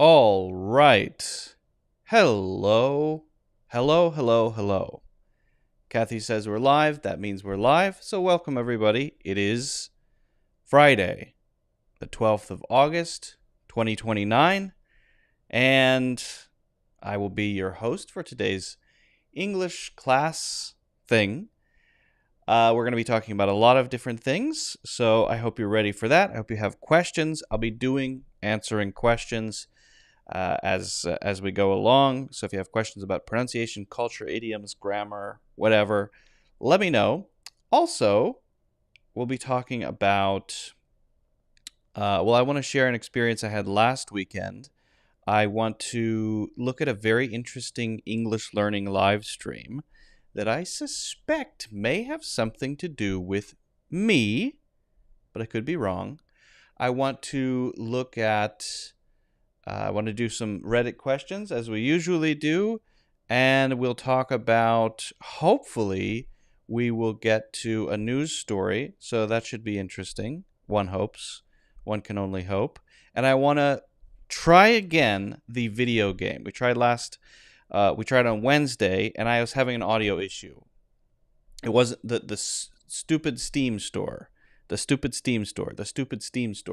All right. Hello. Hello. Kathy says we're live. That means we're live. So welcome, everybody. It is Friday, the 12th of August, 2029. And I will be your host for today's English class thing. We're going to be talking about a lot of different things. So I hope you're ready for that. I hope you have questions. I'll be answering questions as we go along. So if you have questions about pronunciation, culture, idioms, grammar, whatever, let me know. Also, we'll be talking about, I want to share an experience I had last weekend. I want to look at a very interesting English learning live stream that I suspect may have something to do with me, but I could be wrong. I want to look at I want to do some Reddit questions, as we usually do, and we'll talk about, hopefully, we will get to a news story, so that should be interesting. One hopes. One can only hope. And I want to try again the video game. We tried on Wednesday, and I was having an audio issue. It wasn't the stupid Steam store. The stupid Steam store.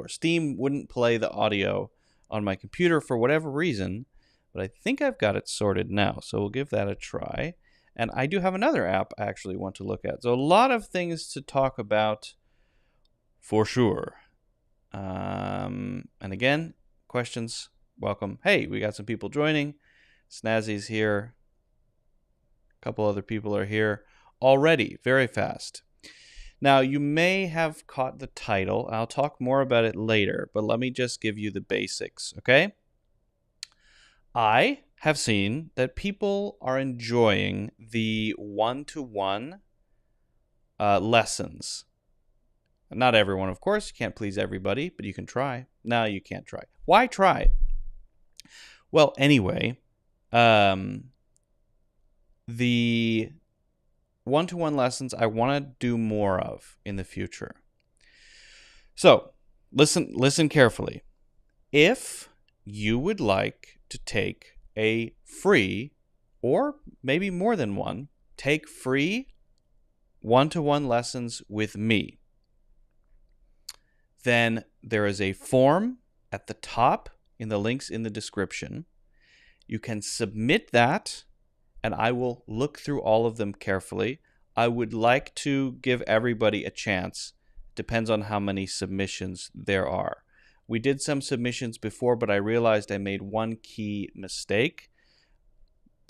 Steam wouldn't play the audio on my computer for whatever reason, but I think I've got it sorted now, so we'll give that a try. And I do have another app I actually want to look at. So a lot of things to talk about for sure. And again, questions, welcome. Hey, we got some people joining. Snazzy's here. A couple other people are here already, very fast. Now, you may have caught the title. I'll talk more about it later, but let me just give you the basics, okay? I have seen that people are enjoying the one-to-one lessons. Not everyone, of course. You can't please everybody, but you can try. No, you can't try. Why try? Well, anyway, the one-to-one lessons I want to do more of in the future. So, listen carefully. If you would like to take a free, or maybe more than one, take free one-to-one lessons with me, then there is a form at the top in the links in the description. You can submit that, and I will look through all of them carefully. I would like to give everybody a chance. Depends on how many submissions there are. We did some submissions before, but I realized I made one key mistake.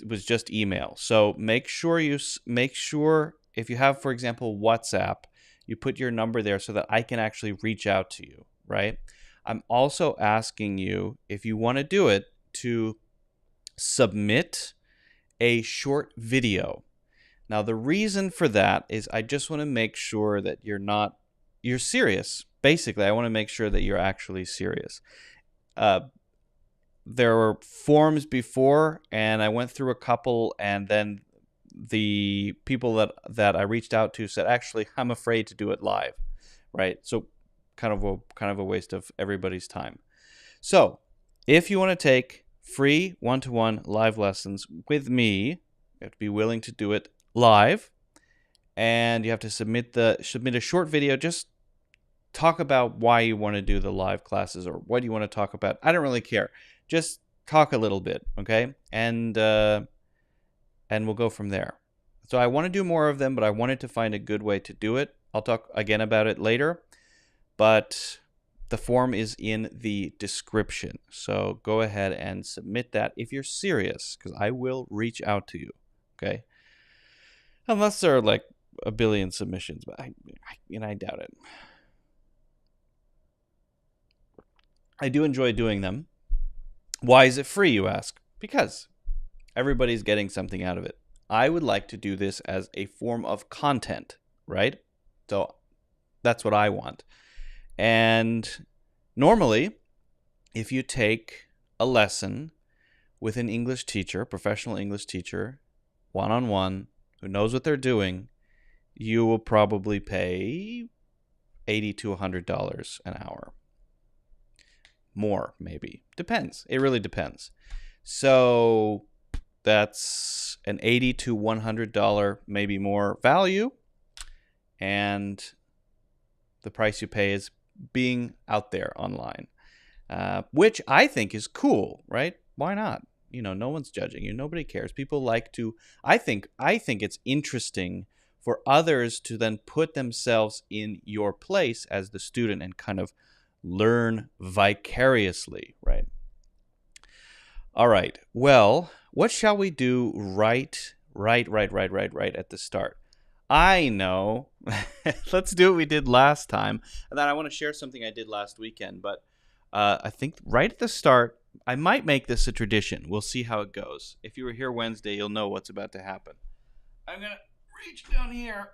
It was just email. So make sure if you have, for example, WhatsApp, you put your number there so that I can actually reach out to you, right? I'm also asking you, if you want to do it, to submit a short video. Now, the reason for that is I just want to make sure that you're serious. Basically, I want to make sure that you're actually serious. There were forms before, and I went through a couple, and then the people that I reached out to said, actually, I'm afraid to do it live, right? So kind of a waste of everybody's time. So if you want to take free one-to-one live lessons with me, you have to be willing to do it live, and you have to submit a short video. Just talk about why you want to do the live classes, or what you want to talk about. I don't really care. Just talk a little bit, okay? And we'll go from there. So I want to do more of them, but I wanted to find a good way to do it. I'll talk again about it later, but the form is in the description. So go ahead and submit that if you're serious, because I will reach out to you, okay? Unless there are like a billion submissions, but I doubt it. I do enjoy doing them. Why is it free, you ask? Because everybody's getting something out of it. I would like to do this as a form of content, right? So that's what I want. And normally, if you take a lesson with an English teacher, professional English teacher, one-on-one, who knows what they're doing, you will probably pay $80 to $100 an hour. more, maybe. Depends. It really depends. So that's an $80 to $100, maybe more value. And the price you pay is being out there online, which I think is cool, right? Why not? No one's judging you. Nobody cares. People like to. I think it's interesting for others to then put themselves in your place as the student and kind of learn vicariously, right? All right. Well, what shall we do right at the start? I know. Let's do what we did last time. And then I want to share something I did last weekend. But I think right at the start, I might make this a tradition. We'll see how it goes. If you were here Wednesday, you'll know what's about to happen. I'm going to reach down here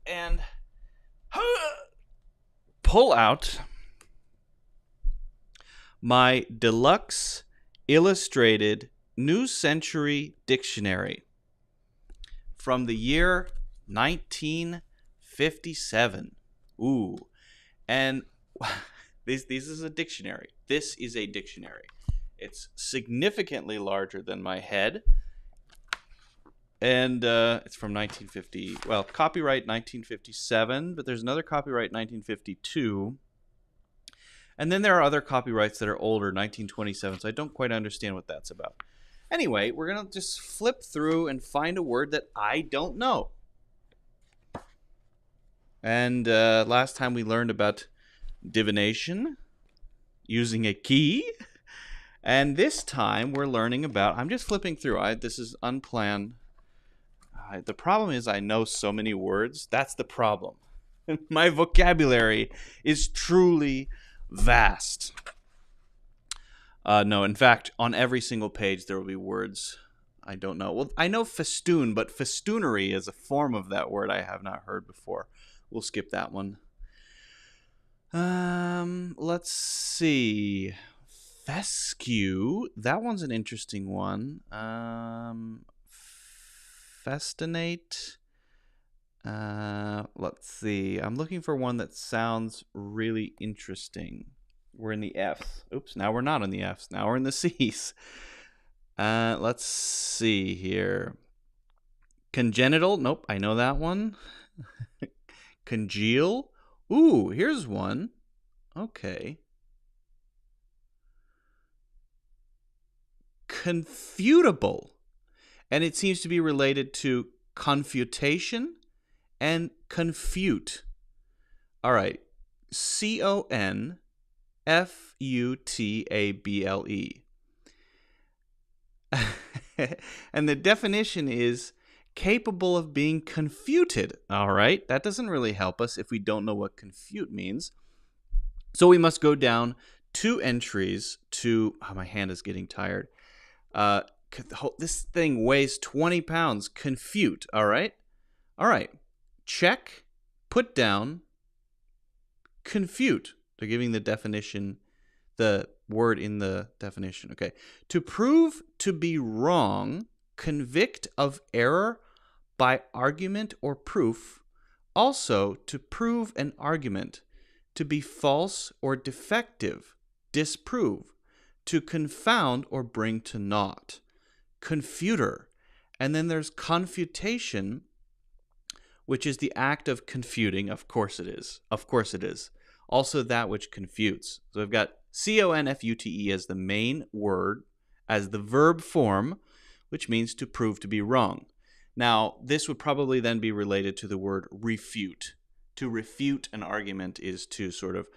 and pull out my deluxe illustrated New Century Dictionary from the year 1957. Ooh. And this is a dictionary. This is a dictionary. It's significantly larger than my head. And it's from 1950. Well, copyright 1957, but there's another copyright 1952. And then there are other copyrights that are older, 1927, so I don't quite understand what that's about. Anyway, we're going to just flip through and find a word that I don't know. And last time we learned about divination using a key. And this time we're learning about, I'm just flipping through. This is unplanned. The problem is I know so many words. That's the problem. My vocabulary is truly vast. No, in fact, on every single page there will be words I don't know. Well, I know festoon, but festoonery is a form of that word I have not heard before. We'll skip that one. Let's see. Fescue. That one's an interesting one. Festinate. Let's see. I'm looking for one that sounds really interesting. We're in the F's. Oops, now we're not in the F's. Now we're in the C's. Let's see here. Congenital. Nope, I know that one. Congeal. Ooh, here's one. Okay. Confutable. And it seems to be related to confutation and confute. All right. CONFUTABLE. And the definition is capable of being confuted. All right. That doesn't really help us if we don't know what confute means. So we must go down 2 entries to... Oh, my hand is getting tired. This thing weighs 20 pounds. Confute. All right. All right. Check. Put down. Confute. They're giving the definition, the word in the definition. Okay. To prove to be wrong, convict of error by argument or proof. Also, to prove an argument. To be false or defective. Disprove. To confound or bring to naught. Confuter. And then there's confutation, which is the act of confuting. Of course it is. Of course it is. Also that which confutes. So I've got CONFUTE as the main word, as the verb form, which means to prove to be wrong. Now, this would probably then be related to the word refute. To refute an argument is to sort of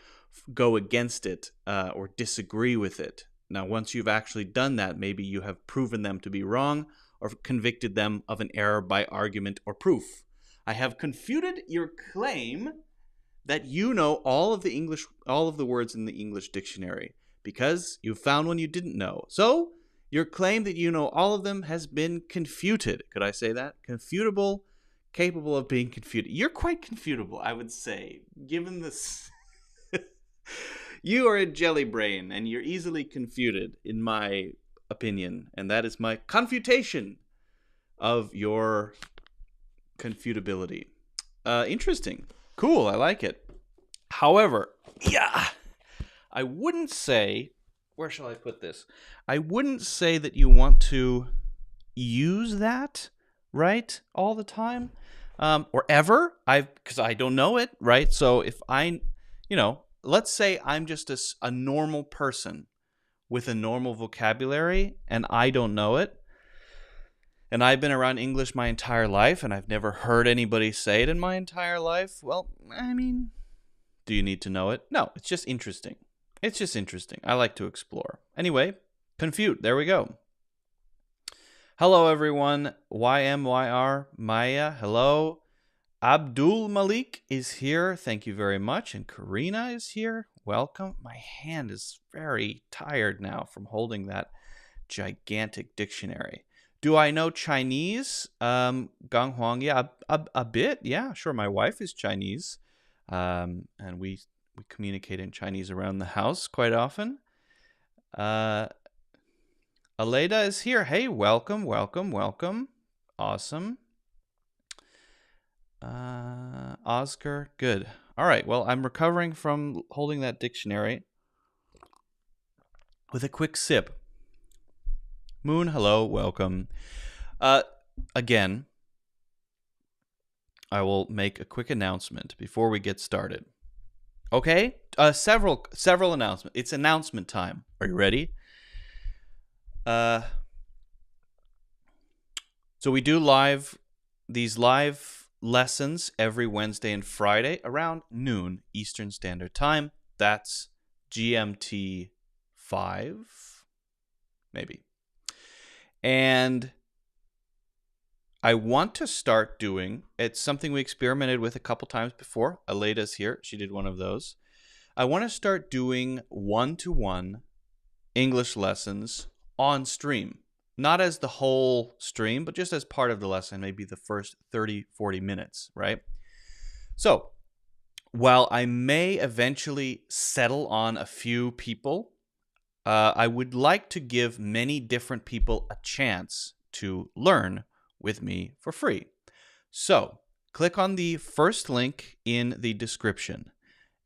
go against it or disagree with it. Now, once you've actually done that, maybe you have proven them to be wrong or convicted them of an error by argument or proof. I have confuted your claim that you know all of the words in the English dictionary because you found one you didn't know. So, your claim that you know all of them has been confuted. Could I say that? Confutable, capable of being confuted. You're quite confutable, I would say, given this. You are a jelly brain, and you're easily confuted, in my opinion. And that is my confutation of your confutability. Interesting. Cool, I like it. However, I wouldn't say, where shall I put this? I wouldn't say that you want to use that, right, all the time, or ever. Because I don't know it, right? So if let's say I'm just a normal person with a normal vocabulary and I don't know it, and I've been around English my entire life and I've never heard anybody say it in my entire life, well, I mean, do you need to know it? No, it's just interesting. It's just interesting. I like to explore. Anyway, confute. There we go. Hello, everyone. YMYR, Maya, hello. Abdul Malik is here. Thank you very much. And Karina is here. Welcome. My hand is very tired now from holding that gigantic dictionary. Do I know Chinese? Gang Huang, yeah, a bit. Yeah, sure. My wife is Chinese. And we communicate in Chinese around the house quite often. Aleda is here. Hey, welcome. Awesome. Oscar, good. All right, well, I'm recovering from holding that dictionary with a quick sip. Moon, hello, welcome. Again, I will make a quick announcement before we get started. Okay? Several announcements. It's announcement time. Are you ready? So we do these live lessons every Wednesday and Friday around noon Eastern Standard Time. That's GMT 5, maybe. And I want to start doing, it's something we experimented with a couple times before. Aleda's here. She did one of those. I want to start doing one-to-one English lessons on stream. Not as the whole stream, but just as part of the lesson, maybe the first 30, 40 minutes, right? So, while I may eventually settle on a few people, I would like to give many different people a chance to learn with me for free. So, click on the first link in the description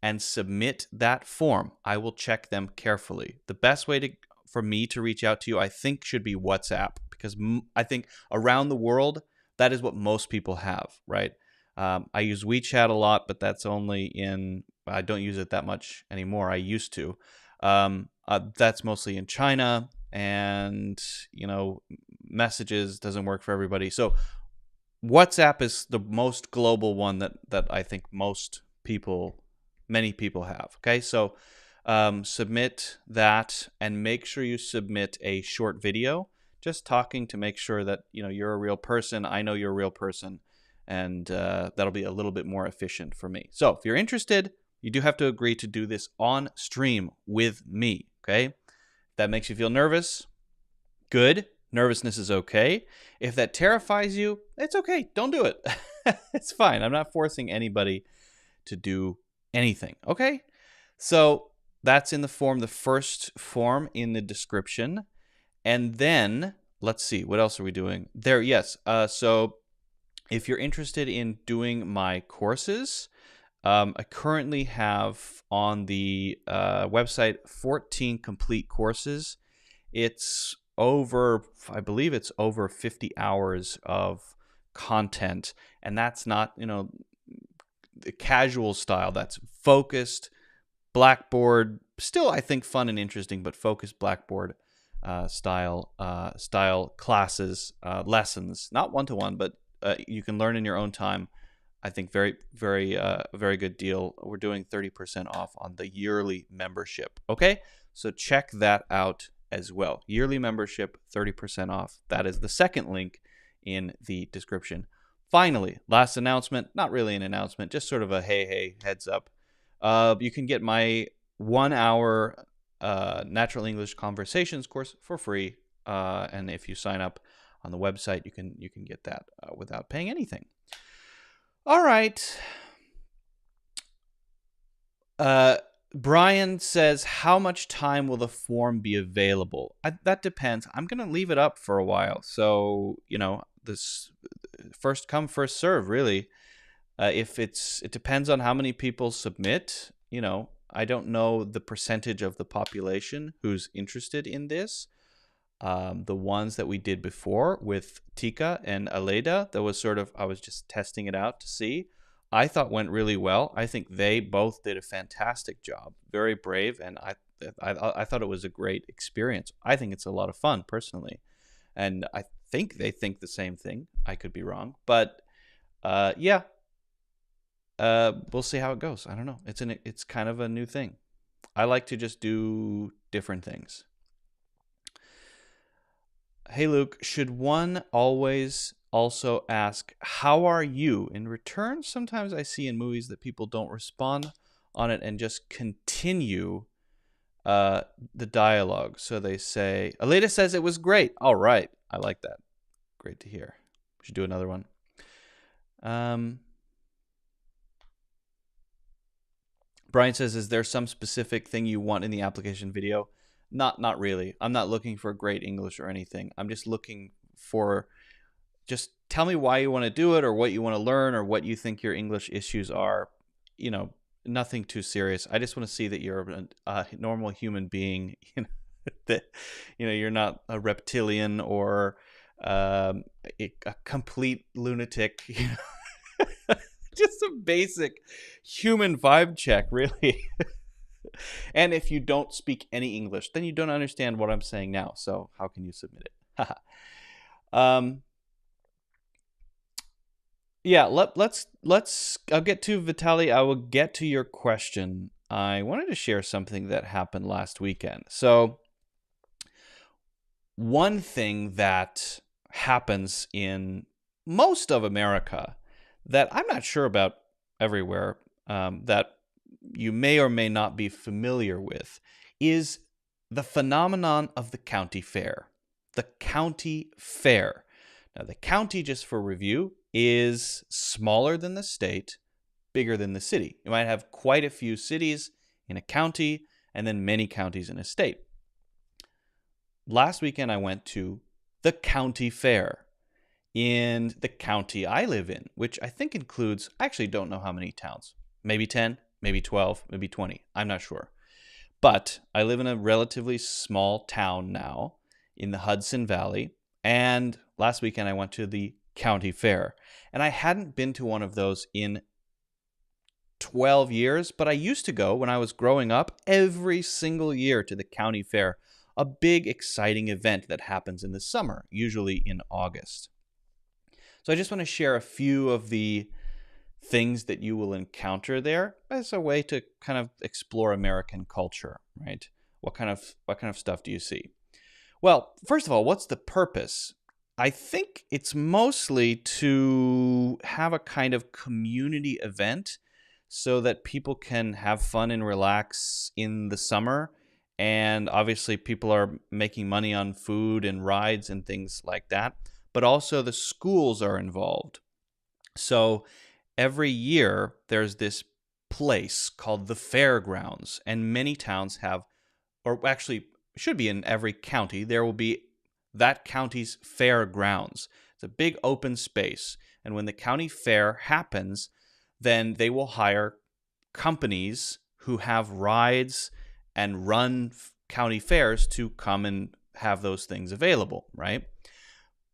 and submit that form. I will check them carefully. The best way for me to reach out to you, I think, should be WhatsApp, because I think around the world, that is what most people have, right? I use WeChat a lot, but that's only I don't use it that much anymore. I used to. That's mostly in China, and, messages doesn't work for everybody. So WhatsApp is the most global one that I think many people have. Okay, so submit that and make sure you submit a short video, just talking to make sure that you're a real person. I know you're a real person, and that'll be a little bit more efficient for me. So if you're interested, you do have to agree to do this on stream with me. Okay, if that makes you feel nervous, good. Nervousness is okay. If that terrifies you, it's okay. Don't do it. It's fine. I'm not forcing anybody to do anything. Okay, so that's in the first form in the description. And then, let's see, what else are we doing? There, yes. So if you're interested in doing my courses, I currently have on the website 14 complete courses. I believe it's over 50 hours of content. And that's not, the casual style. That's focused Blackboard, still I think fun and interesting, but focused Blackboard style classes, lessons, not one-to-one, but you can learn in your own time. I think very good deal. We're doing 30% off on the yearly membership. Okay, so check that out as well. Yearly membership, 30% off. That is the second link in the description. Finally, last announcement, not really an announcement, just sort of a hey, heads up. You can get my 1-hour Natural English Conversations course for free, and if you sign up on the website, you can get that without paying anything. All right. Brian says, how much time will the form be available? That depends. I'm going to leave it up for a while. So, this first come, first serve, really. It depends on how many people submit. I don't know the percentage of the population who's interested in this. The ones that we did before with Tika and Aleda, that was sort of, I was just testing it out to see. I thought went really well. I think they both did a fantastic job, very brave, and I thought it was a great experience. I think it's a lot of fun personally, and I think they think the same thing. I could be wrong, but yeah, we'll see how it goes. I don't know. It's kind of a new thing. I like to just do different things. Hey Luke, should one always also ask, how are you? In return, sometimes I see in movies that people don't respond on it and just continue the dialogue. So they say, Alita says it was great. All right. I like that. Great to hear. We should do another one. Brian says, is there some specific thing you want in the application video? Not really. I'm not looking for great English or anything. I'm just looking for, just tell me why you want to do it, or what you want to learn, or what you think your English issues are. You know, nothing too serious. I just want to see that you're a normal human being. That you're not a reptilian or a complete lunatic. Just a basic human vibe check, really. And if you don't speak any English, then you don't understand what I'm saying now. So how can you submit it? Yeah, let's I'll get to Vitaly. I will get to your question. I wanted to share something that happened last weekend. So one thing that happens in most of America that I'm not sure about everywhere, that you may or may not be familiar with, is the phenomenon of the county fair. The county fair. Now, the county, just for review, is smaller than the state, bigger than the city. You might have quite a few cities in a county and then many counties in a state. Last weekend, I went to the county fair in the county I live in, which I think includes, I actually don't know how many towns, maybe 10, maybe 12, maybe 20. I'm not sure. But I live in a relatively small town now in the Hudson Valley. And last weekend I went to the county fair. And I hadn't been to one of those in 12 years, but I used to go when I was growing up every single year to the county fair, a big, exciting event that happens in the summer, usually in August. So I just want to share a few of the things that you will encounter there as a way to kind of explore American culture, right? What kind of stuff do you see? Well, first of all, what's the purpose? I think it's mostly to have a kind of community event so that people can have fun and relax in the summer. And obviously people are making money on food and rides and things like that, but also the schools are involved. So every year there's this place called the fairgrounds, and many towns have, or actually should be in every county, there will be that county's fairgrounds. It's a big open space, and when the county fair happens, then they will hire companies who have rides and run county fairs to come and have those things available, right?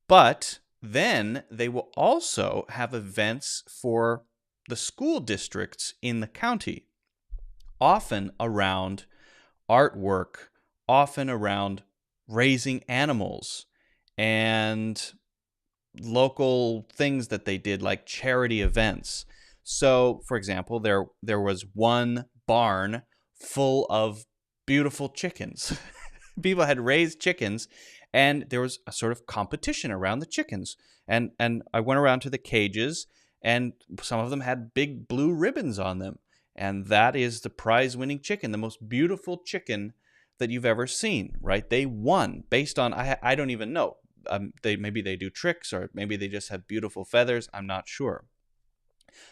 But then they will also have events for the school districts in the county, often around artwork, often around raising animals and local things that they did, like charity events. So, for example, there was one barn full of beautiful chickens. People had raised chickens, and there was a sort of competition around the chickens. And I went around to the cages, and some of them had big blue ribbons on them. And that is the prize-winning chicken, the most beautiful chicken that you've ever seen, right? They won based on, I don't even know. Maybe they do tricks, or maybe they just have beautiful feathers. I'm not sure.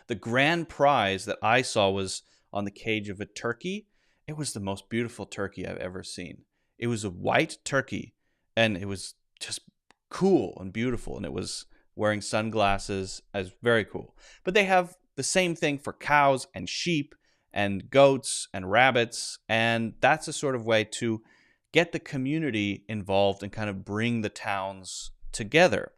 The grand prize that I saw was on the cage of a turkey. It was the most beautiful turkey I've ever seen. It was a white turkey, and it was just cool and beautiful, and it was wearing sunglasses. As very cool. But they have the same thing for cows and sheep and goats and rabbits. And that's a sort of way to get the community involved and kind of bring the towns together.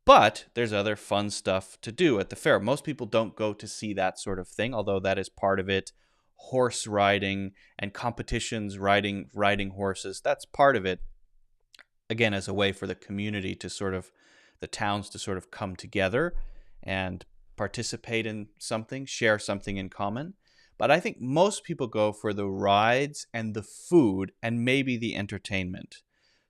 But there's other fun stuff to do at the fair. Most people don't go to see that sort of thing, although that is part of it. Horse riding and competitions riding horses, that's part of it. Again, as a way for the community to sort of, the towns to sort of come together and participate in something, share something in common. But I think most people go for the rides and the food and maybe the entertainment.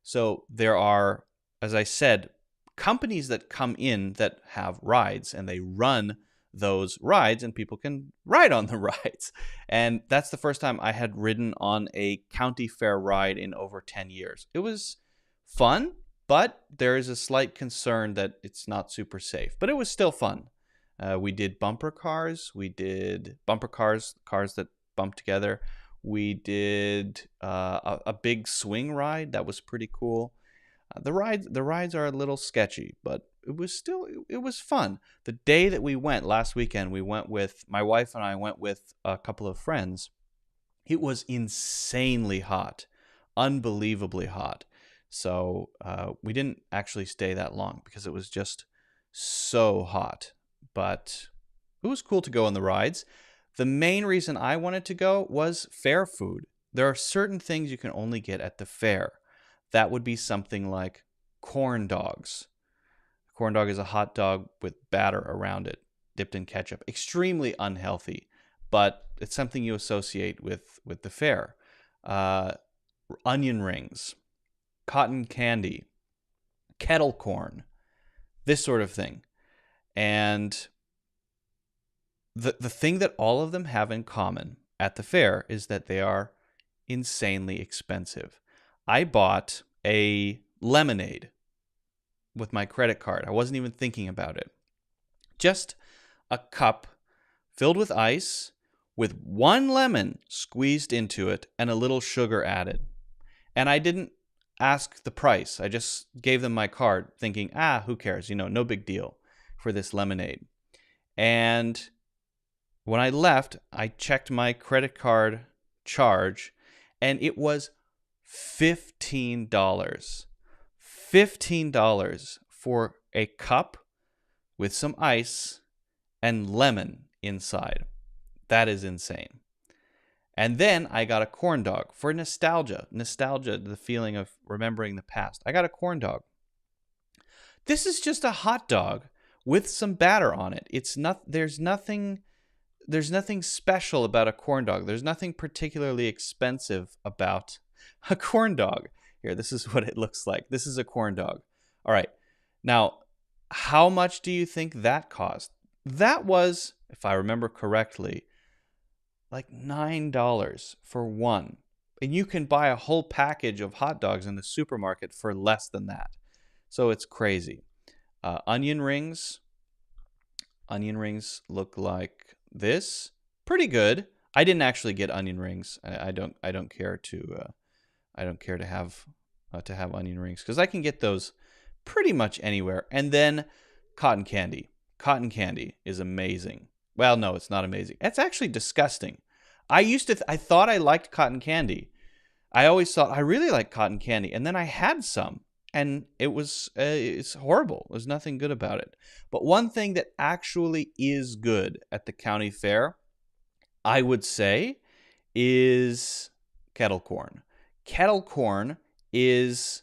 So there are, as I said, companies that come in that have rides and they run those rides and people can ride on the rides. And that's the first time I had ridden on a county fair ride in over 10 years. It was fun, but there is a slight concern that it's not super safe. But it was still fun. We did bumper cars. We did bumper cars, cars that bump together. We did a big swing ride. That was pretty cool. The rides are a little sketchy, but it was fun. The day that we went last weekend, we went with my wife and I went with a couple of friends. It was insanely hot, unbelievably hot. So we didn't actually stay that long because it was just so hot. But it was cool to go on the rides. The main reason I wanted to go was fair food. There are certain things you can only get at the fair. That would be something like corn dogs. A corn dog is a hot dog with batter around it, dipped in ketchup. Extremely unhealthy, but it's something you associate with the fair. Onion rings, cotton candy, kettle corn, this sort of thing. And the thing that all of them have in common at the fair is that they are insanely expensive. I bought a lemonade with my credit card. I wasn't even thinking about it. Just a cup filled with ice with one lemon squeezed into it and a little sugar added. And I didn't ask the price. I just gave them my card thinking, who cares? No big deal for this lemonade. And when I left, I checked my credit card charge and it was $15. $15 for a cup with some ice and lemon inside. That is insane. And then I got a corn dog for nostalgia. Nostalgia, the feeling of remembering the past. I got a corn dog. This is just a hot dog with some batter on it. There's nothing special about a corn dog. There's nothing particularly expensive about a corn dog. Here, this is what it looks like. This is a corn dog. All right. Now, how much do you think that cost? That was, if I remember correctly, like $9 for one. And you can buy a whole package of hot dogs in the supermarket for less than that. So it's crazy. Onion rings. Onion rings look like this. Pretty good. I didn't actually get onion rings. I don't care to have onion rings because I can get those pretty much anywhere. And then cotton candy. Cotton candy is amazing. Well, no, it's not amazing. It's actually disgusting. I thought I liked cotton candy. I always thought I really like cotton candy, and then I had some. And it's horrible. There's nothing good about it. But one thing that actually is good at the county fair, I would say, is kettle corn. Kettle corn is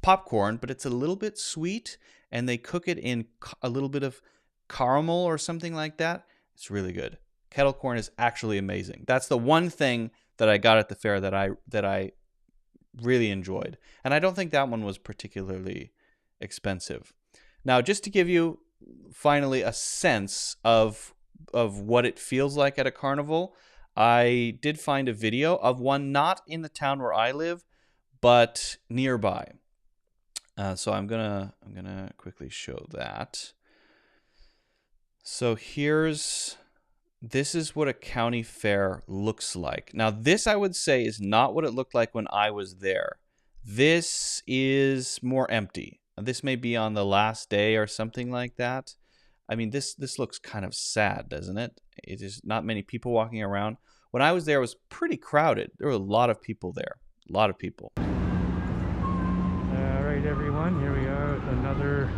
popcorn, but it's a little bit sweet, and they cook it in a little bit of caramel or something like that. It's really good. Kettle corn is actually amazing. That's the one thing that I got at the fair that I really enjoyed. And I don't think that one was particularly expensive. Now, just to give you finally a sense of what it feels like at a carnival, I did find a video of one not in the town where I live, but nearby. So I'm gonna quickly show that. So this is what a county fair looks like. Now, this I would say is not what it looked like when I was there. This is more empty. This may be on the last day or something like that. I mean, this looks kind of sad, doesn't it? It is not many people walking around. When I was there, it was pretty crowded. There were a lot of people there. A lot of people. All right, everyone. Here we are with another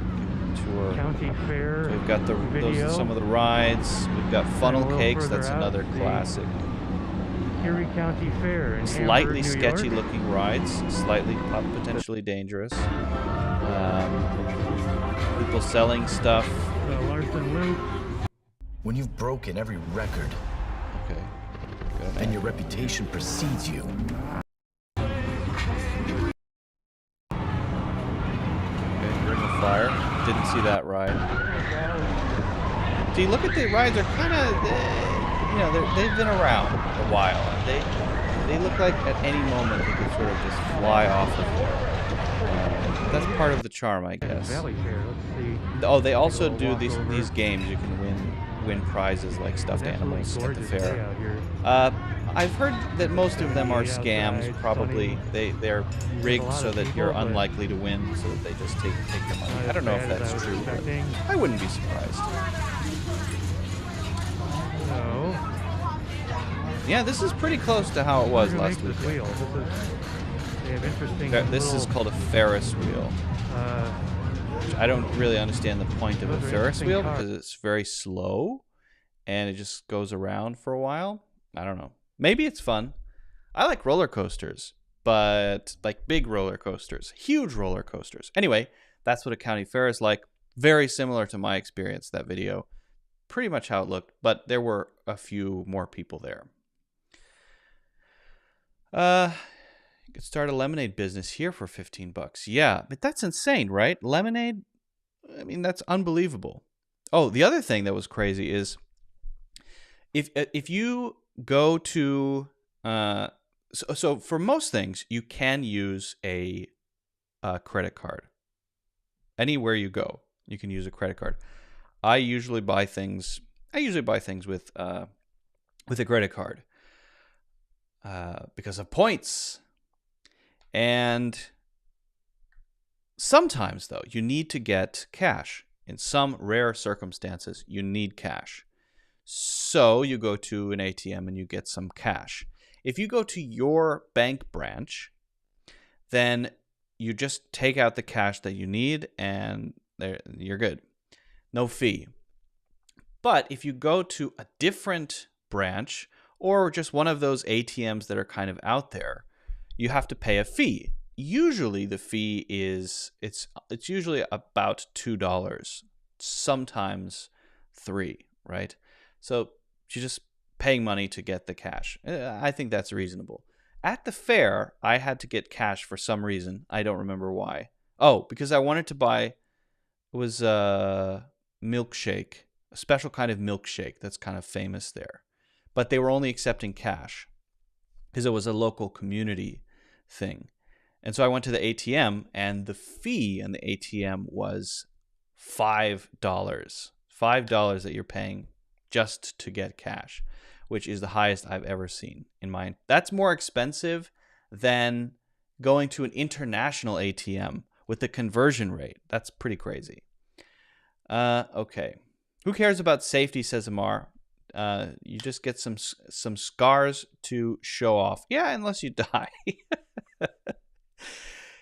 tour. County Fair. So we've got those are some of the rides. We've got funnel cakes. That's another classic. Erie County Fair in Slightly Hamburg, New sketchy York. looking rides. Slightly potentially dangerous. People selling stuff. The Larson Loop. When you've broken every record Okay. and your reputation precedes you, Ring of Fire. Didn't see that ride. See, look at the rides. They're kind of, you know, they've been around a while. They look like at any moment they could sort of just fly off of there. That's part of the charm, I guess. Valley Fair. Let's see. Oh, they also do these games. You can win prizes like stuffed animals at the fair. I've heard that most of them are scams. Probably they're rigged so that you're unlikely to win, so that they just take your money. I don't know if that's true, but I wouldn't be surprised. No. Yeah, this is pretty close to how it was last week. They have interesting. This is called a Ferris wheel. I don't really understand the point of a Ferris wheel because it's very slow and it just goes around for a while. I don't know. Maybe it's fun. I like roller coasters, but like big roller coasters, huge roller coasters. Anyway, that's what a county fair is like. Very similar to my experience, that video. Pretty much how it looked, but there were a few more people there. You could start a lemonade business here for $15. Yeah, but that's insane, right? Lemonade, I mean, that's unbelievable. Oh, the other thing that was crazy is if you go to so for most things you can use a credit card. Anywhere you go, you can use a credit card. I usually buy things with a credit card because of points. And sometimes, though, you need to get cash. In some rare circumstances, you need cash. So you go to an ATM and you get some cash. If you go to your bank branch, then you just take out the cash that you need and you're good. No fee. But if you go to a different branch or just one of those ATMs that are kind of out there, you have to pay a fee. Usually the fee is it's usually about $2, sometimes $3, right? So you're just paying money to get the cash. I think that's reasonable. At the fair, I had to get cash for some reason. I don't remember why. Oh, because I wanted to buy, it was a milkshake, a special kind of milkshake that's kind of famous there. But they were only accepting cash because it was a local community thing. And so I went to the ATM and the fee in the ATM was $5. $5 that you're paying just to get cash, which is the highest I've ever seen in mine. That's more expensive than going to an international ATM with the conversion rate. That's pretty crazy. Okay. Who cares about safety, says Amar. You just get some scars to show off. Yeah, unless you die.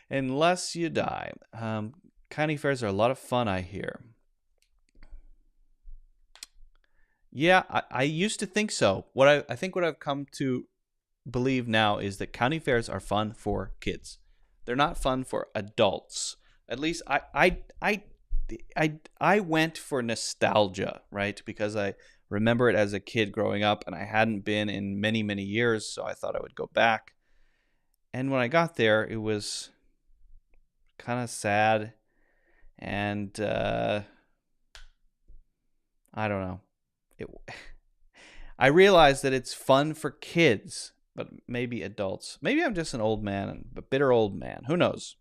Unless you die. County fairs are a lot of fun, I hear. Yeah, I used to think so. I think what I've come to believe now is that county fairs are fun for kids. They're not fun for adults. At least I went for nostalgia, right? Because I remember it as a kid growing up, and I hadn't been in many, many years, so I thought I would go back. And when I got there, it was kind of sad, and I don't know. I realized that it's fun for kids, but maybe adults. Maybe I'm just an old man, a bitter old man. Who knows?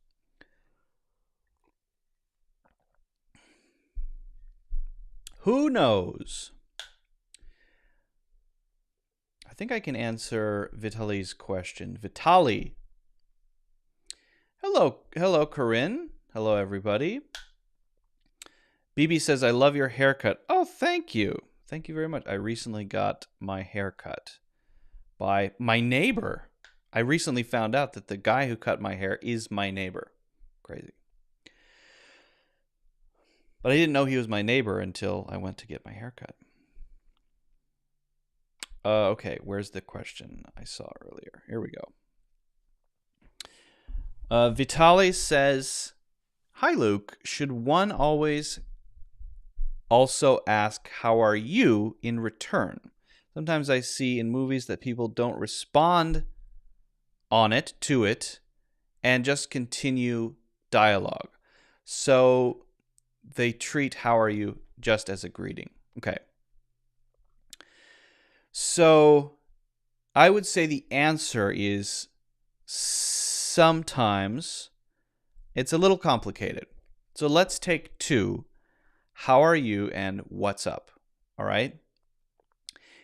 Who knows? I think I can answer Vitali's question. Vitali. Hello, Corinne. Hello, everybody. BB says, I love your haircut. Oh, thank you. Thank you very much. I recently got my hair cut by my neighbor. I recently found out that the guy who cut my hair is my neighbor. Crazy. But I didn't know he was my neighbor until I went to get my hair cut. Okay, where's the question I saw earlier? Here we go. Vitaly says, "Hi, Luke. Should one always also ask, 'How are you?' in return? Sometimes I see in movies that people don't respond to it, and just continue dialogue. So they treat 'How are you?' just as a greeting." Okay. So I would say the answer is sometimes. It's a little complicated. So let's take two: how are you and what's up? All right.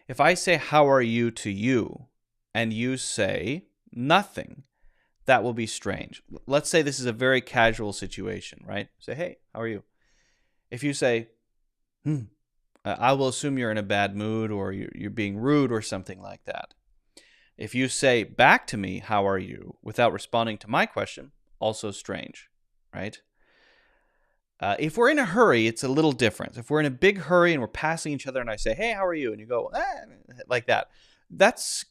If I say how are you to you and you say nothing, that will be strange. Let's say this is a very casual situation, right? Say, hey, how are you? If you say, I will assume you're in a bad mood or you're being rude or something like that. If you say back to me, how are you, without responding to my question, also strange, right? If we're in a hurry, it's a little different. If we're in a big hurry and we're passing each other and I say, hey, how are you? And you go, like that. That's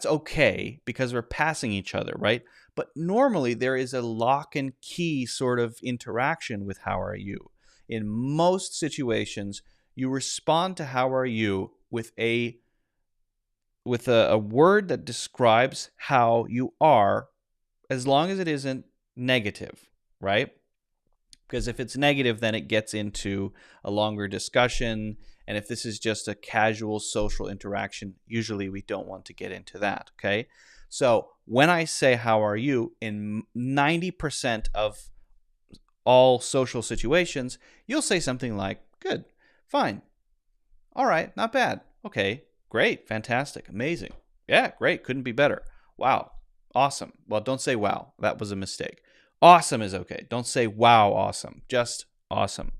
okay because we're passing each other, right? But normally there is a lock and key sort of interaction with how are you. In most situations, you respond to how are you with a word that describes how you are, as long as it isn't negative, right? Because if it's negative, then it gets into a longer discussion. And if this is just a casual social interaction, usually we don't want to get into that, okay? So when I say how are you, in 90% of all social situations, you'll say something like, good, fine, all right, not bad, okay, great, fantastic, amazing, yeah, great, couldn't be better, wow, awesome. Well, don't say wow, that was a mistake. Awesome is okay. Don't say wow, awesome, just awesome.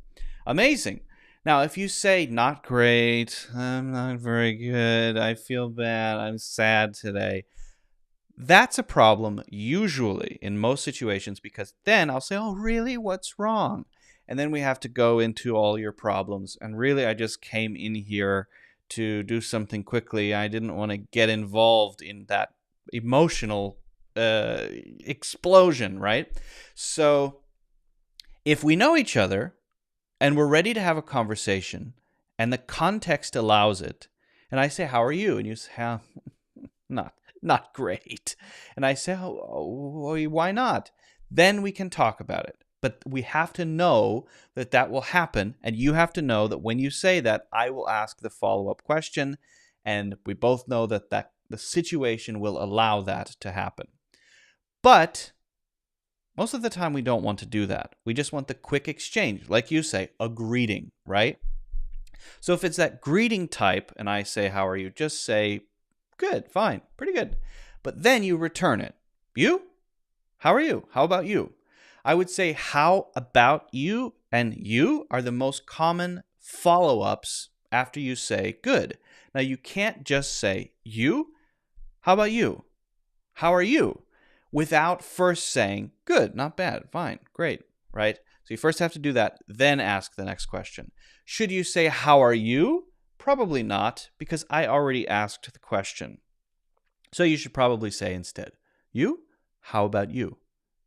Amazing. Now, if you say not great, I'm not very good, I feel bad, I'm sad today, that's a problem usually in most situations, because then I'll say, oh, really? What's wrong? And then we have to go into all your problems. And really, I just came in here to do something quickly. I didn't want to get involved in that emotional explosion, right? So if we know each other and we're ready to have a conversation and the context allows it, and I say, how are you? And you say, not great. And I say, oh, why not? Then we can talk about it. But we have to know that that will happen. And you have to know that when you say that, I will ask the follow-up question. And we both know that the situation will allow that to happen. But most of the time, we don't want to do that. We just want the quick exchange. Like you say, a greeting, right? So if it's that greeting type and I say, how are you? Just say, good, fine, pretty good. But then you return it. You? How are you? How about you? I would say how about you and you are the most common follow-ups after you say good. Now, you can't just say you. How about you? How are you? Without first saying good, not bad, fine, great, right? So you first have to do that, then ask the next question. Should you say how are you? Probably not, because I already asked the question. So you should probably say instead, you? How about you?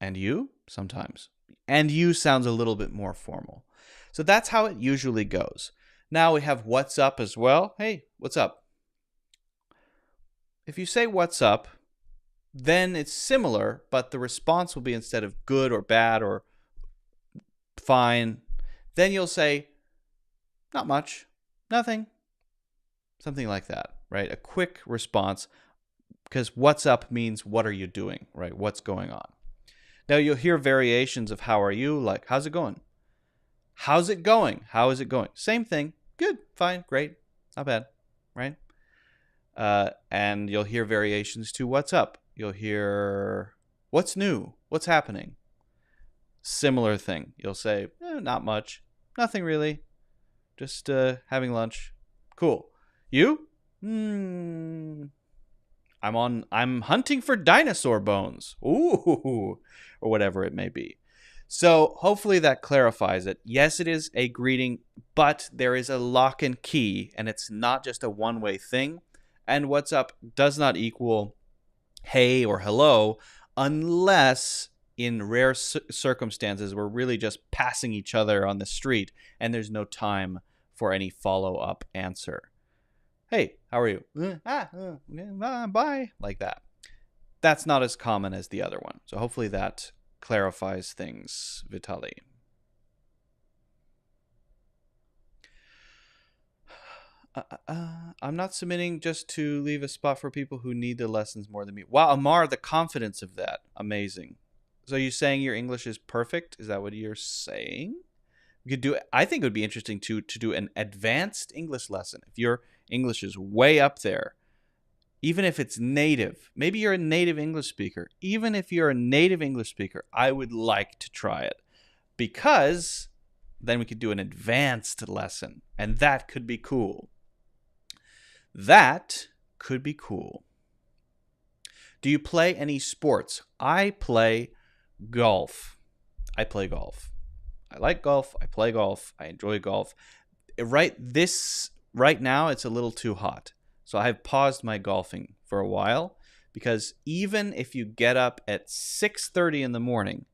And you? Sometimes. And you sounds a little bit more formal. So that's how it usually goes. Now we have what's up as well. Hey, what's up? If you say what's up, then it's similar, but the response will be, instead of good or bad or fine, then you'll say, not much, nothing, something like that, right? A quick response, because what's up means what are you doing, right? What's going on? Now you'll hear variations of how are you, like how's it going? How's it going? How is it going? Same thing, good, fine, great, not bad, right? And you'll hear variations to what's up. You'll hear what's new, what's happening. Similar thing. You'll say, not much, nothing really, just having lunch. Cool. You? I'm hunting for dinosaur bones. Ooh, or whatever it may be. So hopefully that clarifies it. Yes, it is a greeting, but there is a lock and key, and it's not just a one-way thing. And what's up does not equal hey or hello unless in rare circumstances we're really just passing each other on the street and there's no time for any follow-up answer. Hey, how are you? Bye. Like that. That's not as common as the other one. So hopefully that clarifies things, Vitaly. I'm not submitting just to leave a spot for people who need the lessons more than me. Wow, Amar, the confidence of that. Amazing. So you're saying your English is perfect? Is that what you're saying? We could do. I think it would be interesting to do an advanced English lesson. If your English is way up there, even if it's native, maybe you're a native English speaker. Even if you're a native English speaker, I would like to try it because then we could do an advanced lesson, and that could be cool. That could be cool. Do you play any sports? I play golf. I play golf. I like golf. I play golf. I enjoy golf. Right now, it's a little too hot. So I have paused my golfing for a while because even if you get up at 6:30 in the morning,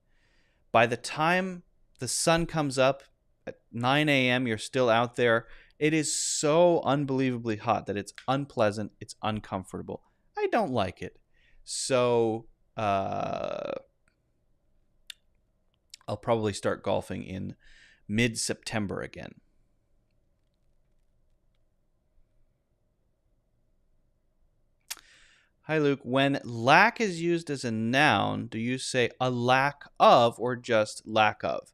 by the time the sun comes up at 9 a.m., you're still out there. It is so unbelievably hot that it's unpleasant. It's uncomfortable. I don't like it. So I'll probably start golfing in mid-September again. Hi, Luke. When lack is used as a noun, do you say a lack of or just lack of?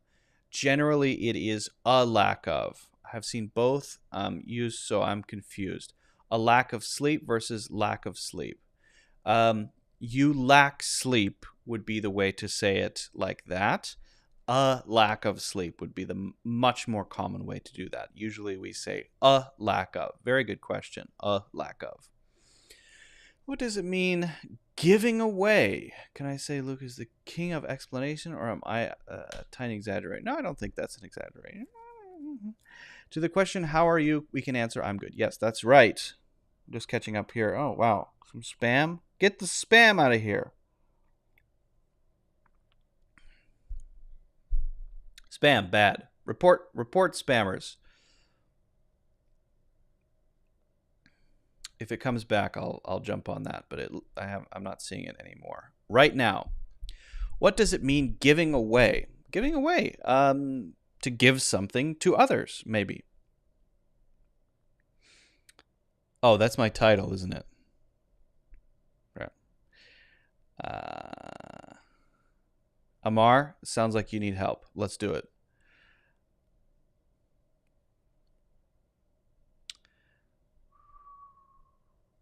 Generally, it is a lack of. I have seen both used, so I'm confused. A lack of sleep versus lack of sleep. You lack sleep would be the way to say it like that. A lack of sleep would be the much more common way to do that. Usually we say a lack of. Very good question. A lack of. What does it mean giving away? Can I say Luke is the king of explanation, or am I a tiny exaggerator? No, I don't think that's an exaggeration. To the question, how are you? We can answer, I'm good. Yes, that's right. I'm just catching up here. Oh, wow. Some spam. Get the spam out of here. Spam, bad. Report spammers. If it comes back, I'll jump on that, but I'm not seeing it anymore. Right now, what does it mean giving away? Giving away, to give something to others, maybe. Oh, that's my title, isn't it? Right. Amar, sounds like you need help. Let's do it.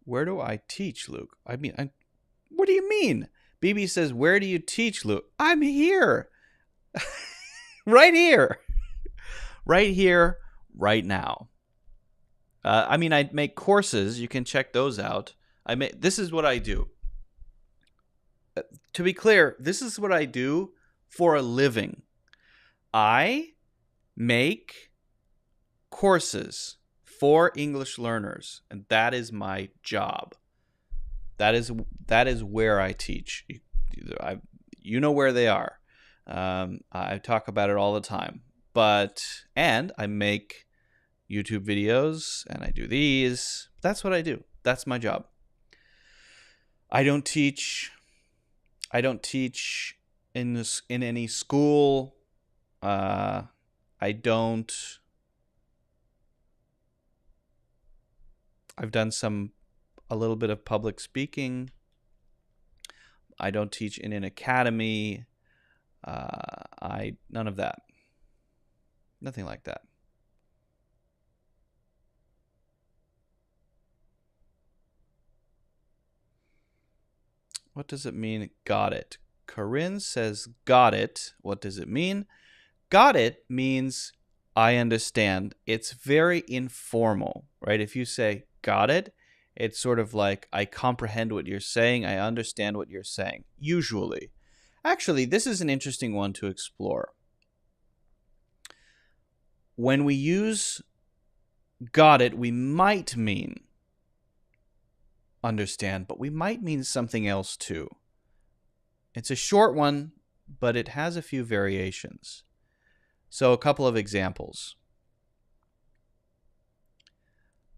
Where do I teach, Luke? What do you mean? BB says, where do you teach, Luke? I'm here. Right here. Right here, right now. I make courses. You can check those out. This is what I do. To be clear, this is what I do for a living. I make courses for English learners, and that is my job. That is where I teach. You know where they are. I talk about it all the time. And I make YouTube videos, and I do these. That's what I do. That's my job. I don't teach in any school. I've done a little bit of public speaking. I don't teach in an academy. None of that. Nothing like that. What does it mean? Got it. Corinne says, got it. What does it mean? Got it means I understand. It's very informal, right? If you say got it, It's sort of like, I comprehend what you're saying. I understand what you're saying. Usually. Actually, this is an interesting one to explore. When we use got it, we might mean understand, but we might mean something else too. It's a short one, but it has a few variations. So a couple of examples.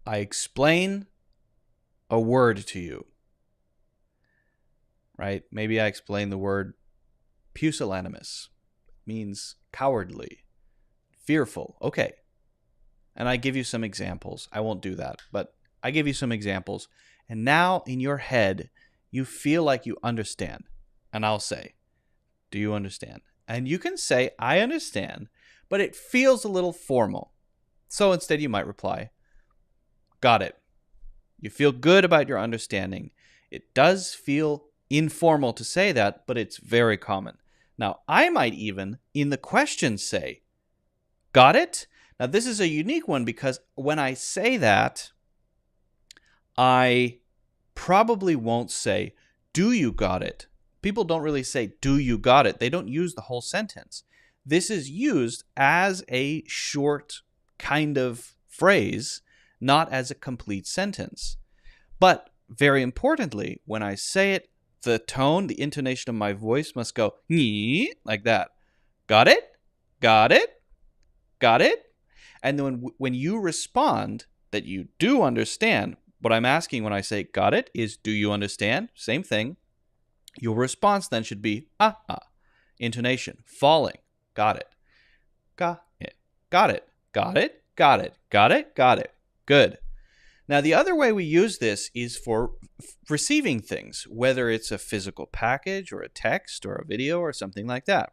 I explain a word to you. Right? Maybe I explain the word pusillanimous. Means cowardly, fearful. Okay. And I give you some examples. I won't do that, but I give you some examples. And now in your head, you feel like you understand. And I'll say, do you understand? And you can say, I understand, but it feels a little formal. So instead you might reply, got it. You feel good about your understanding. It does feel informal to say that, but it's very common. Now, I might even, in the question, say, got it? Now, this is a unique one because when I say that, I probably won't say, do you got it? People don't really say, do you got it? They don't use the whole sentence. This is used as a short kind of phrase, not as a complete sentence. But very importantly, when I say it, the tone, the intonation of my voice must go like that. Got it? Got it? Got it? And then when you respond that you do understand, what I'm asking when I say got it is, do you understand? Same thing. Your response then should be intonation, falling. Got it. Got it. Got it. Got it. Got it. Got it. Got it. Good. Now, the other way we use this is for receiving things, whether it's a physical package or a text or a video or something like that.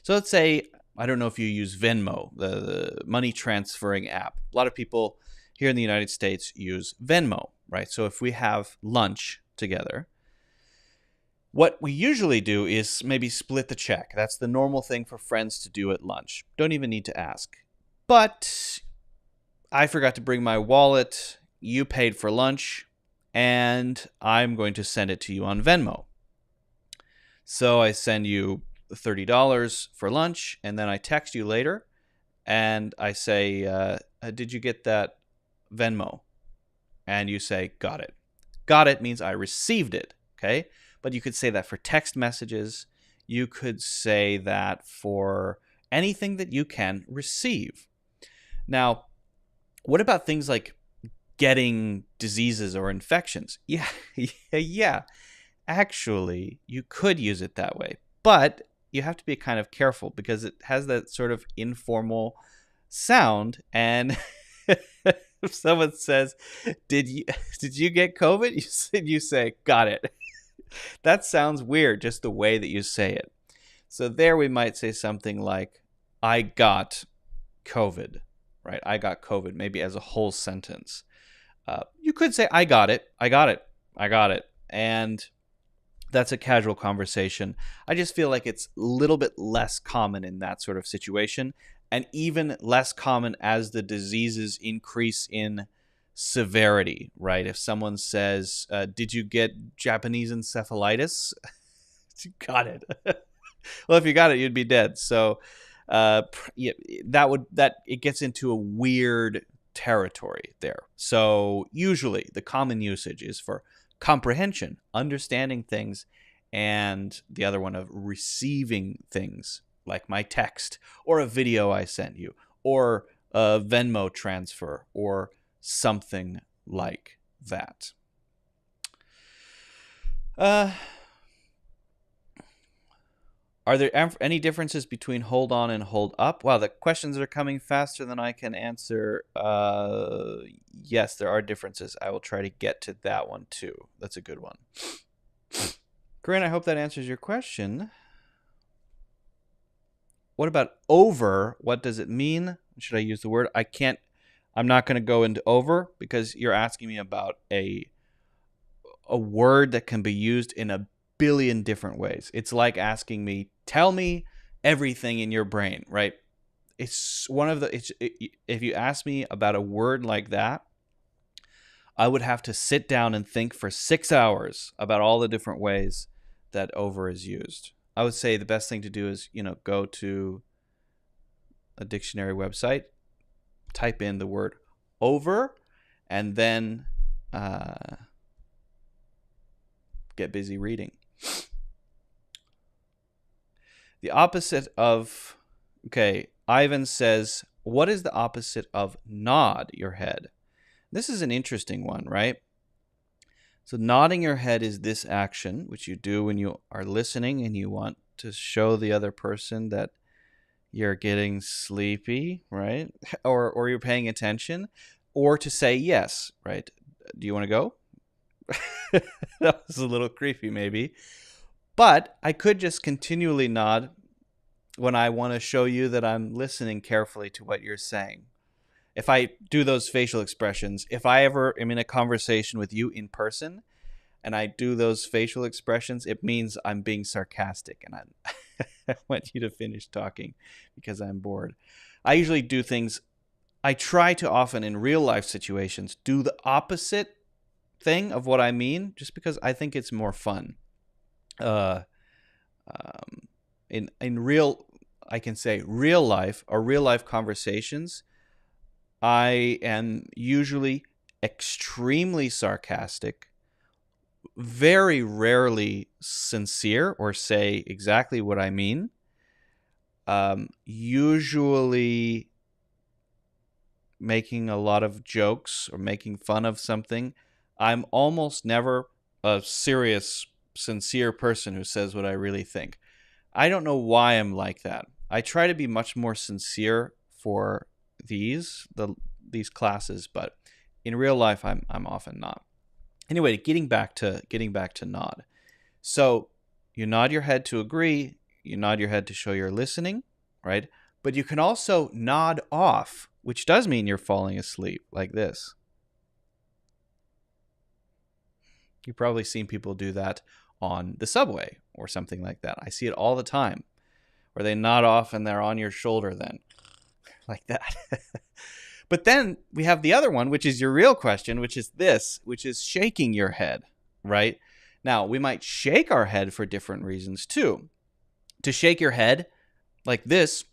So let's say, I don't know if you use Venmo, the money transferring app. A lot of people here in the United States use Venmo, right? So if we have lunch together, what we usually do is maybe split the check. That's the normal thing for friends to do at lunch. Don't even need to ask. But I forgot to bring my wallet, you paid for lunch, and I'm going to send it to you on Venmo. So I send you $30 for lunch, and then I text you later, and I say, did you get that Venmo? And you say, got it. Got it means I received it, okay? But you could say that for text messages. You could say that for anything that you can receive. Now, what about things like getting diseases or infections? Yeah. Actually, you could use it that way. But you have to be kind of careful because it has that sort of informal sound. And if someone says, did you get COVID? You say, got it. That sounds weird, just the way that you say it. So there we might say something like, I got COVID. Right? I got COVID, maybe as a whole sentence. You could say, I got it. I got it. I got it. And that's a casual conversation. I just feel like it's a little bit less common in that sort of situation, and even less common as the diseases increase in severity, right? If someone says, did you get Japanese encephalitis? Got it. Well, if you got it, you'd be dead. So it gets into a weird territory there. So usually the common usage is for comprehension, understanding things, and the other one of receiving things, like my text or a video I sent you or a Venmo transfer or something like that. Are there any differences between hold on and hold up? Wow, the questions are coming faster than I can answer. Yes, there are differences. I will try to get to that one too. That's a good one. Corinne, I hope that answers your question. What about over? What does it mean? Should I use the word? I'm not going to go into over because you're asking me about a word that can be used in a billion different ways. It's like asking me, tell me everything in your brain, right? It's one of the, if you ask me about a word like that, I would have to sit down and think for 6 hours about all the different ways that over is used. I would say the best thing to do is, go to a dictionary website, type in the word over, and then get busy reading. The opposite of, Ivan says, what is the opposite of nod your head? This is an interesting one, right? So nodding your head is this action, which you do when you are listening and you want to show the other person that you're getting sleepy, right? Or you're paying attention, or to say yes, right? Do you want to go? That was a little creepy, maybe. But I could just continually nod when I want to show you that I'm listening carefully to what you're saying. If I do those facial expressions, if I ever am in a conversation with you in person and I do those facial expressions, it means I'm being sarcastic and I want you to finish talking because I'm bored. I usually do things, I try to often in real life situations do the opposite thing of what I mean, just because I think it's more fun. In real, I can say real life or real life conversations, I am usually extremely sarcastic, very rarely sincere or say exactly what I mean. Usually making a lot of jokes or making fun of something. I'm almost never a serious, sincere person who says what I really think. I don't know why I'm like that. I try to be much more sincere for these classes, but in real life I'm often not. Anyway, getting back to nod. So you nod your head to agree, you nod your head to show you're listening, right? But you can also nod off, which does mean you're falling asleep, like this. You've probably seen people do that on the subway or something like that. I see it all the time, where they nod off and they're on your shoulder then, like that. But then we have the other one, which is your real question, which is this, which is shaking your head, right? Now, we might shake our head for different reasons too. To shake your head like this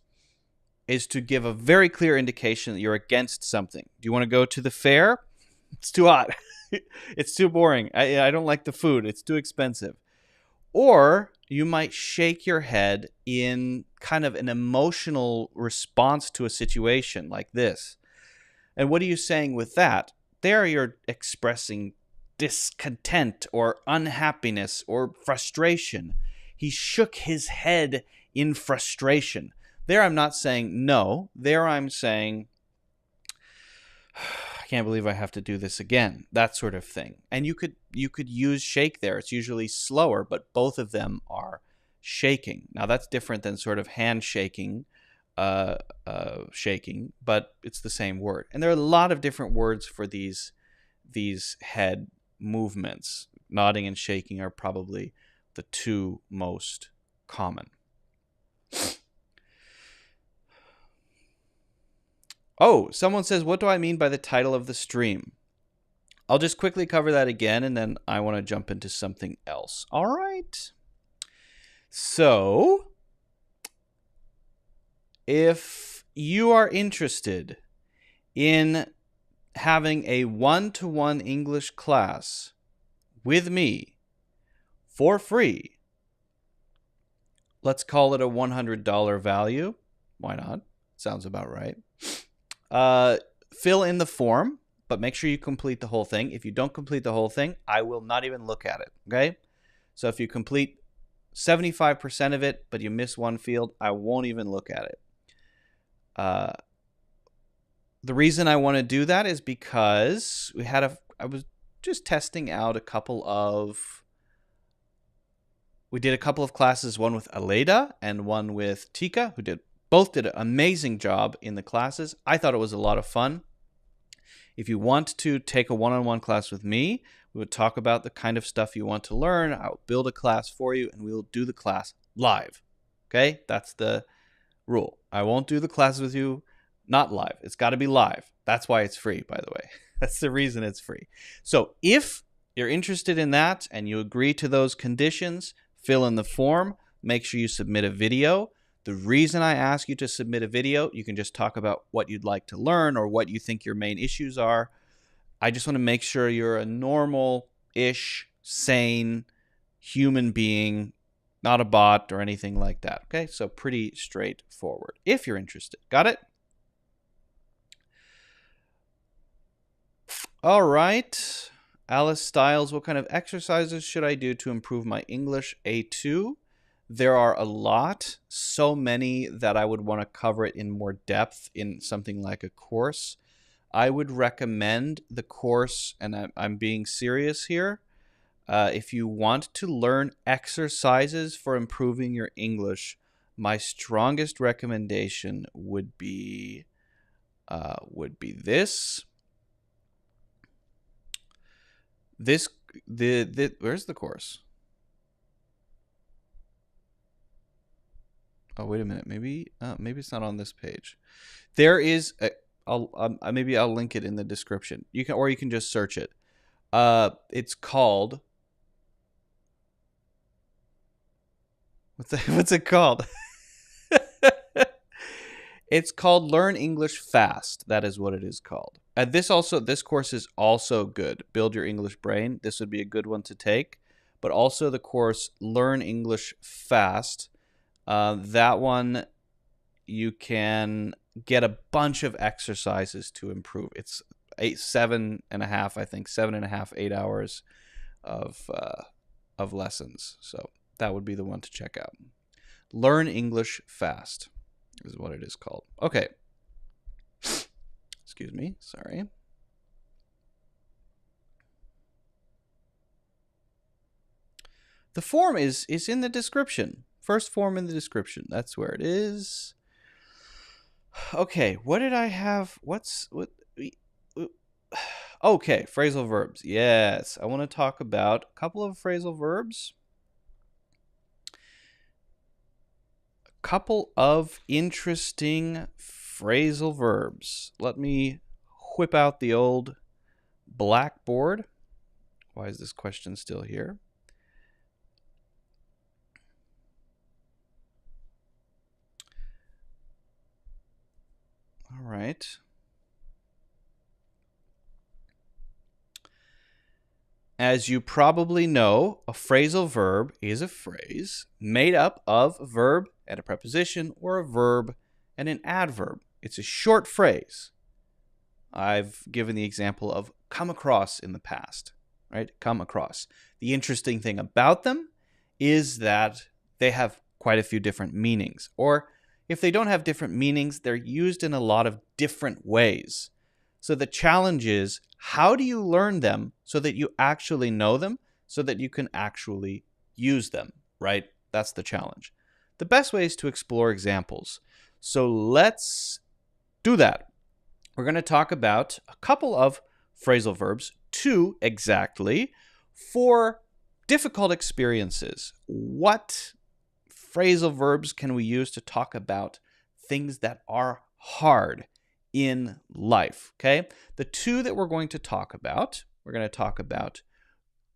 is to give a very clear indication that you're against something. Do you want to go to the fair? It's too hot. It's too boring. I don't like the food. It's too expensive. Or you might shake your head in kind of an emotional response to a situation like this. And what are you saying with that? There you're expressing discontent or unhappiness or frustration. He shook his head in frustration. There I'm not saying no. There I'm saying, I can't believe I have to do this again. That sort of thing. And you could use shake there. It's usually slower, but both of them are shaking. Now that's different than sort of handshaking, shaking, but it's the same word. And there are a lot of different words for these head movements. Nodding and shaking are probably the two most common. Oh, someone says, what do I mean by the title of the stream? I'll just quickly cover that again, and then I want to jump into something else. All right. So, if you are interested in having a one-to-one English class with me for free, let's call it a $100 value. Why not? Sounds about right. Fill in the form, but make sure you complete the whole thing. If you don't complete the whole thing, I will not even look at it, okay? So if you complete 75% of it, but you miss one field, I won't even look at it. The reason I want to do that is because I was just testing out we did a couple of classes, one with Aleda and one with Tika, who both did an amazing job in the classes. I thought it was a lot of fun. If you want to take a one-on-one class with me, we would talk about the kind of stuff you want to learn. I'll build a class for you, and we will do the class live. Okay? That's the rule. I won't do the classes with you not live. It's got to be live. That's why it's free, by the way. That's the reason it's free. So if you're interested in that and you agree to those conditions, fill in the form. Make sure you submit a video. The reason I ask you to submit a video, you can just talk about what you'd like to learn or what you think your main issues are. I just want to make sure you're a normal-ish, sane human being, not a bot or anything like that. Okay, so pretty straightforward if you're interested. Got it? All right. Alice Styles, what kind of exercises should I do to improve my English A2? There are a lot, so many that I would want to cover it in more depth in something like a course. I would recommend the course, and I'm being serious here. If you want to learn exercises for improving your English, my strongest recommendation would be this. Where's the course? Oh, wait a minute. Maybe it's not on this page. There is. Maybe I'll link it in the description. You can just search it. It's called. What's it called? It's called Learn English Fast. That is what it is called. This course is also good. Build Your English Brain. This would be a good one to take. But also the course Learn English Fast. That one, you can get a bunch of exercises to improve. It's 7.5, I think, 7.5, 8 hours of lessons. So that would be the one to check out. Learn English Fast is what it is called. Okay. Excuse me. Sorry. The form is in the description. First form in the description. That's where it is. Okay, what did I have? Okay, phrasal verbs. Yes, I want to talk about a couple of phrasal verbs. A couple of interesting phrasal verbs. Let me whip out the old blackboard. Why is this question still here? All right. As you probably know, a phrasal verb is a phrase made up of a verb and a preposition, or a verb and an adverb. It's a short phrase. I've given the example of come across in the past, right? Come across. The interesting thing about them is that they have quite a few different meanings, or if they don't have different meanings, they're used in a lot of different ways. So the challenge is, how do you learn them so that you actually know them, so that you can actually use them, right? That's the challenge. The best way is to explore examples. So let's do that. We're going to talk about a couple of phrasal verbs, 2 exactly, for difficult experiences. What phrasal verbs can we use to talk about things that are hard in life? Okay, the 2 that we're going to talk about,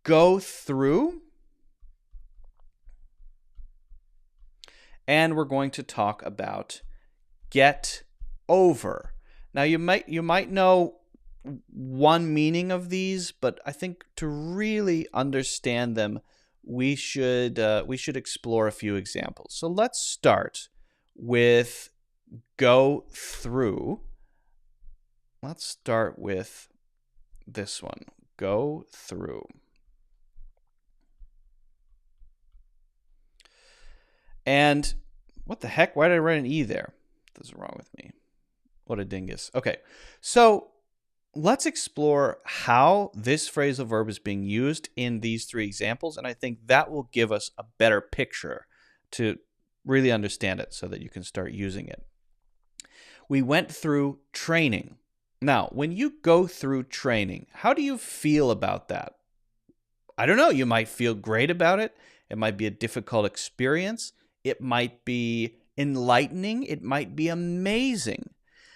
go through, and we're going to talk about get over. Now you might know one meaning of these, but I think to really understand them, we should explore a few examples. So let's start with go through. Let's start with this one. Go through. And what the heck? Why did I write an E there? What's wrong with me? What a dingus. Okay, so let's explore how this phrasal verb is being used in these 3 examples, and I think that will give us a better picture to really understand it so that you can start using it. We went through training. Now, when you go through training, how do you feel about that? I don't know. You might feel great about it. It might be a difficult experience. It might be enlightening. It might be amazing.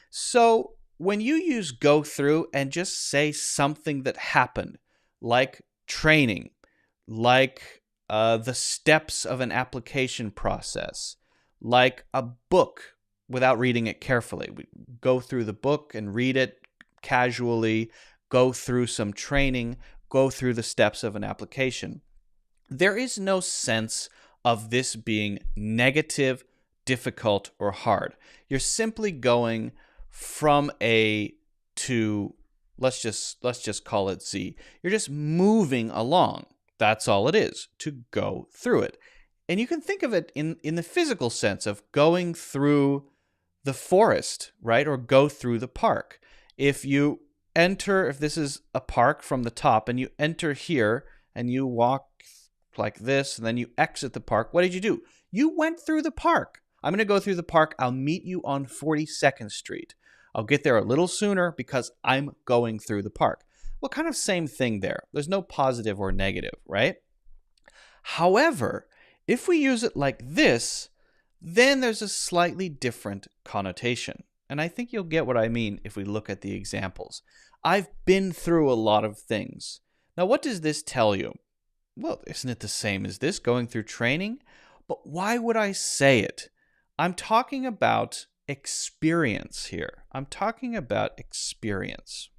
So when you use go through and just say something that happened, like training, like the steps of an application process, like a book without reading it carefully. We go through the book and read it casually, go through some training, go through the steps of an application. There is no sense of this being negative, difficult, or hard. You're simply going from A to, let's just call it Z. You're just moving along. That's all it is, to go through it. And you can think of it in the physical sense of going through the forest, right? Or go through the park. If this is a park from the top and you enter here and you walk like this and then you exit the park, what did you do? You went through the park. I'm going to go through the park. I'll meet you on 42nd Street. I'll get there a little sooner because I'm going through the park. Well, kind of same thing there. There's no positive or negative, right? However, if we use it like this, then there's a slightly different connotation. And I think you'll get what I mean if we look at the examples. I've been through a lot of things. Now, what does this tell you? Well, isn't it the same as this, going through training? But why would I say it? I'm talking about experience here. I'm talking about experience.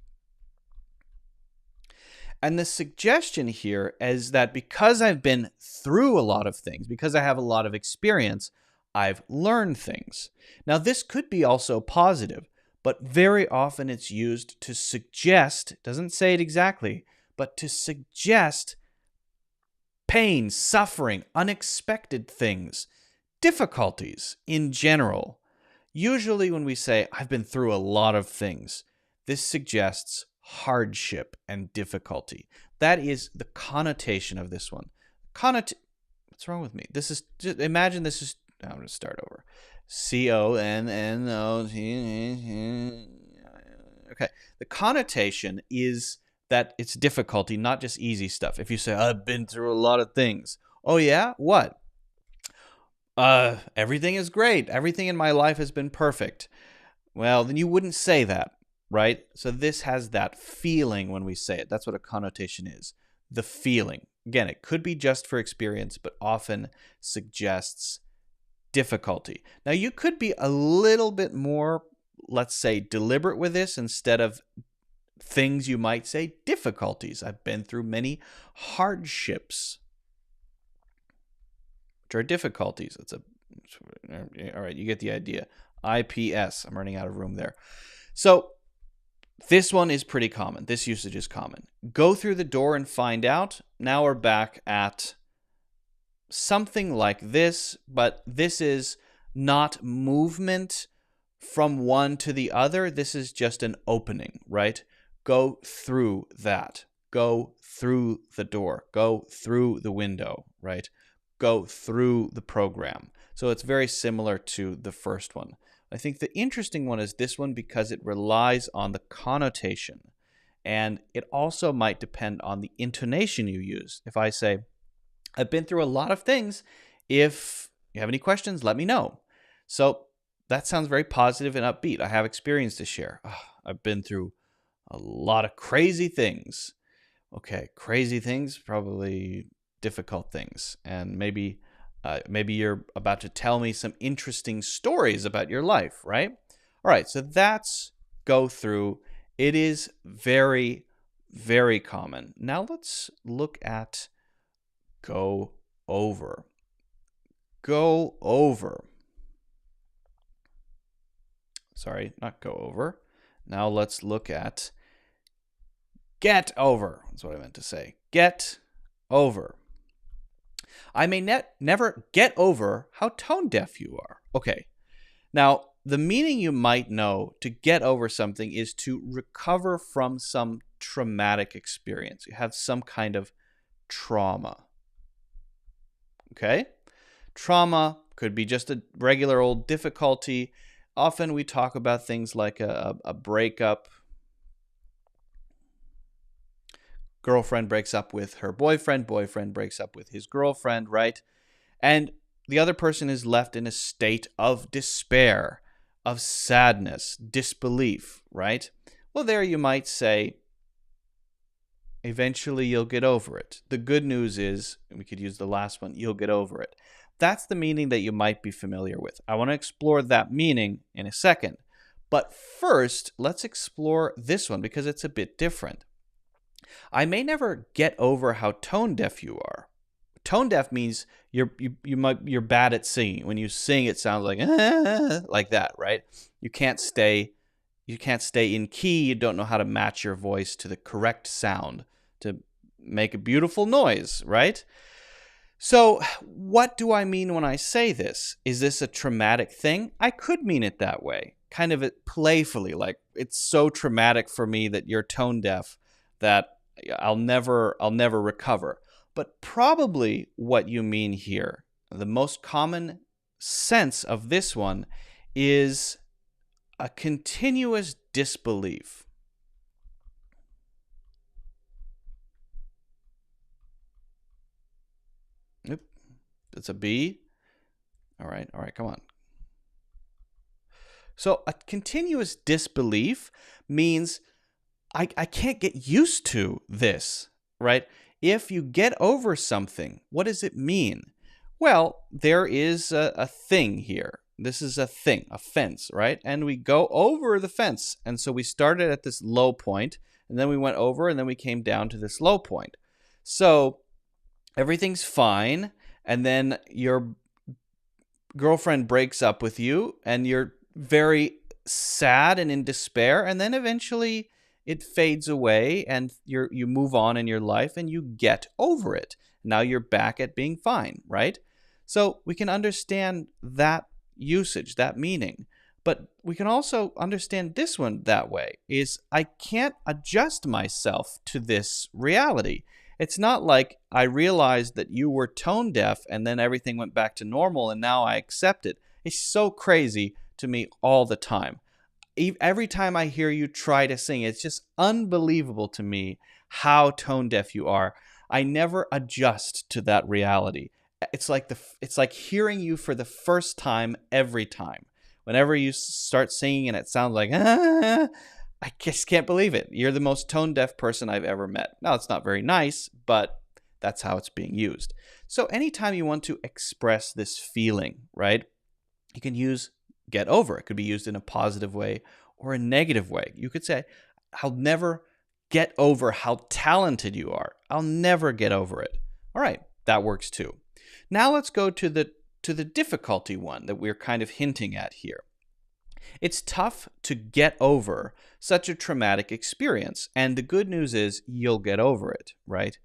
And the suggestion here is that because I've been through a lot of things, because I have a lot of experience, I've learned things. Now, this could be also positive, but very often it's used to suggest, it doesn't say it exactly, but to suggest pain, suffering, unexpected things, difficulties in general. Usually when we say, I've been through a lot of things, this suggests hardship and difficulty. That is the connotation of this one. What's wrong with me? This is, just imagine this is, I'm going to start over. C-O-N-N-O-T. Okay. The connotation is that it's difficulty, not just easy stuff. If you say, I've been through a lot of things. Oh yeah? What? Everything is great. Everything in my life has been perfect. Well, then you wouldn't say that, right? So this has that feeling when we say it. That's what a connotation is. The feeling. Again, it could be just for experience, but often suggests difficulty. Now, you could be a little bit more, let's say, deliberate with this. Instead of things, you might say difficulties. I've been through many hardships, which are difficulties. All right, you get the idea. IPS. I'm running out of room there. So this one is pretty common. This usage is common. Go through the door and find out. Now we're back at something like this, but this is not movement from one to the other. This is just an opening, right? Go through that. Go through the door. Go through the window, right? Go through the program. So it's very similar to the first one. I think the interesting one is this one because it relies on the connotation. And it also might depend on the intonation you use. If I say, I've been through a lot of things. If you have any questions, let me know. So that sounds very positive and upbeat. I have experience to share. Oh, I've been through a lot of crazy things. Okay, crazy things, probably difficult things. And maybe you're about to tell me some interesting stories about your life, right? All right, so that's go through. It is very, very common. Now let's look at go over. Go over. Sorry, not go over. Now let's look at get over. That's what I meant to say. Get over. I may never get over how tone deaf you are. Okay. Now, the meaning you might know to get over something is to recover from some traumatic experience. You have some kind of trauma. Okay? Trauma could be just a regular old difficulty. Often we talk about things like a breakup. Girlfriend breaks up with her boyfriend. Boyfriend breaks up with his girlfriend, right? And the other person is left in a state of despair, of sadness, disbelief, right? Well, there you might say, eventually you'll get over it. The good news is, and we could use the last one, you'll get over it. That's the meaning that you might be familiar with. I want to explore that meaning in a second. But first, let's explore this one because it's a bit different. I may never get over how tone deaf you are. Tone deaf means you're bad at singing. When you sing, it sounds like like that, right? You can't stay in key. You don't know how to match your voice to the correct sound to make a beautiful noise, right? So what do I mean when I say this? Is this a traumatic thing? I could mean it that way, kind of playfully, like it's so traumatic for me that you're tone deaf that I'll never recover. But probably what you mean here, the most common sense of this one is a continuous disbelief. Oop, it's a B. All right, come on. So a continuous disbelief means I can't get used to this, right? If you get over something, what does it mean? Well, there is a thing here. This is a thing, a fence, right? And we go over the fence. And so we started at this low point, and then we went over, and then we came down to this low point. So everything's fine, and then your girlfriend breaks up with you, and you're very sad and in despair, and then eventually it fades away, and you move on in your life, and you get over it. Now you're back at being fine, right? So we can understand that usage, that meaning. But we can also understand this one that way, is I can't adjust myself to this reality. It's not like I realized that you were tone deaf and then everything went back to normal and now I accept it. It's so crazy to me all the time. Every time I hear you try to sing, it's just unbelievable to me how tone deaf you are. I never adjust to that reality. It's like hearing you for the first time every time. Whenever you start singing and it sounds like, I just can't believe it. You're the most tone deaf person I've ever met. Now, it's not very nice, but that's how it's being used. So anytime you want to express this feeling, right, you can use get over. It could be used in a positive way or a negative way. You could say, I'll never get over how talented you are. I'll never get over it. All right, that works too. Now let's go to the difficulty one that we're kind of hinting at here. It's tough to get over such a traumatic experience, and the good news is you'll get over it, right?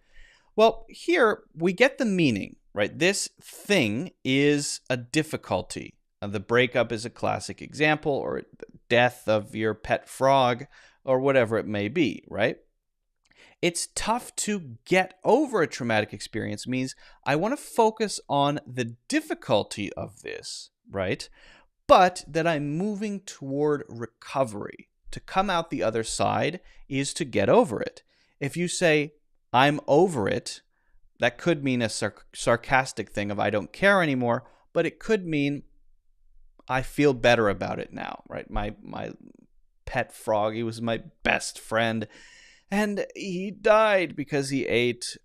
Well, here we get the meaning, right? This thing is a difficulty. The breakup is a classic example, or the death of your pet frog, or whatever it may be, right? It's tough to get over a traumatic experience means I want to focus on the difficulty of this, right? But that I'm moving toward recovery. To come out the other side is to get over it. If you say, I'm over it, that could mean a sarcastic thing of I don't care anymore, but it could mean I feel better about it now, right? My pet frog, he was my best friend, and he died because he ate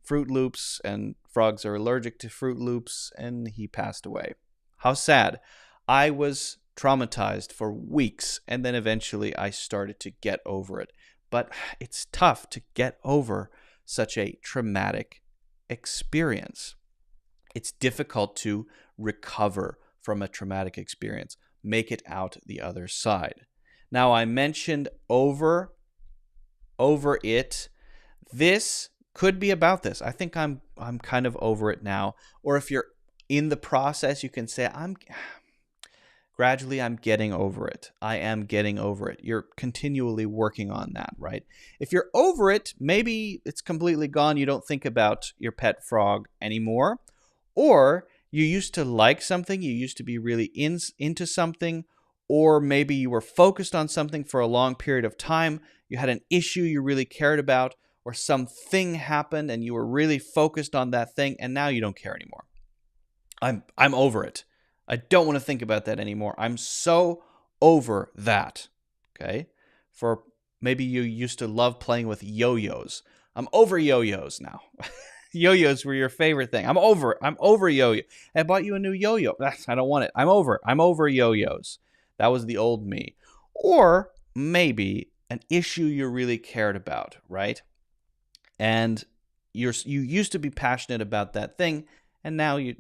Fruit Loops, and frogs are allergic to Fruit Loops, and he passed away. How sad. I was traumatized for weeks, and then eventually I started to get over it. But it's tough to get over such a traumatic experience. It's difficult to recover from a traumatic experience, make it out the other side. Now, I mentioned over it. This could be about this. I think I'm kind of over it now. Or if you're in the process, you can say, I'm getting over it. I am getting over it. You're continually working on that, right? If you're over it, maybe it's completely gone. You don't think about your pet frog anymore. Or you used to like something, you used to be really into something, or maybe you were focused on something for a long period of time. You had an issue you really cared about, or something happened and you were really focused on that thing, and now you don't care anymore. I'm over it. I don't want to think about that anymore. I'm so over that. Okay? For maybe you used to love playing with yo-yos. I'm over yo-yos now. Yo-yos were your favorite thing. I'm over it. I'm over yo-yo. I bought you a new yo-yo. I don't want it. I'm over yo-yos. That was the old me. Or maybe an issue you really cared about, right? And you used to be passionate about that thing, and now you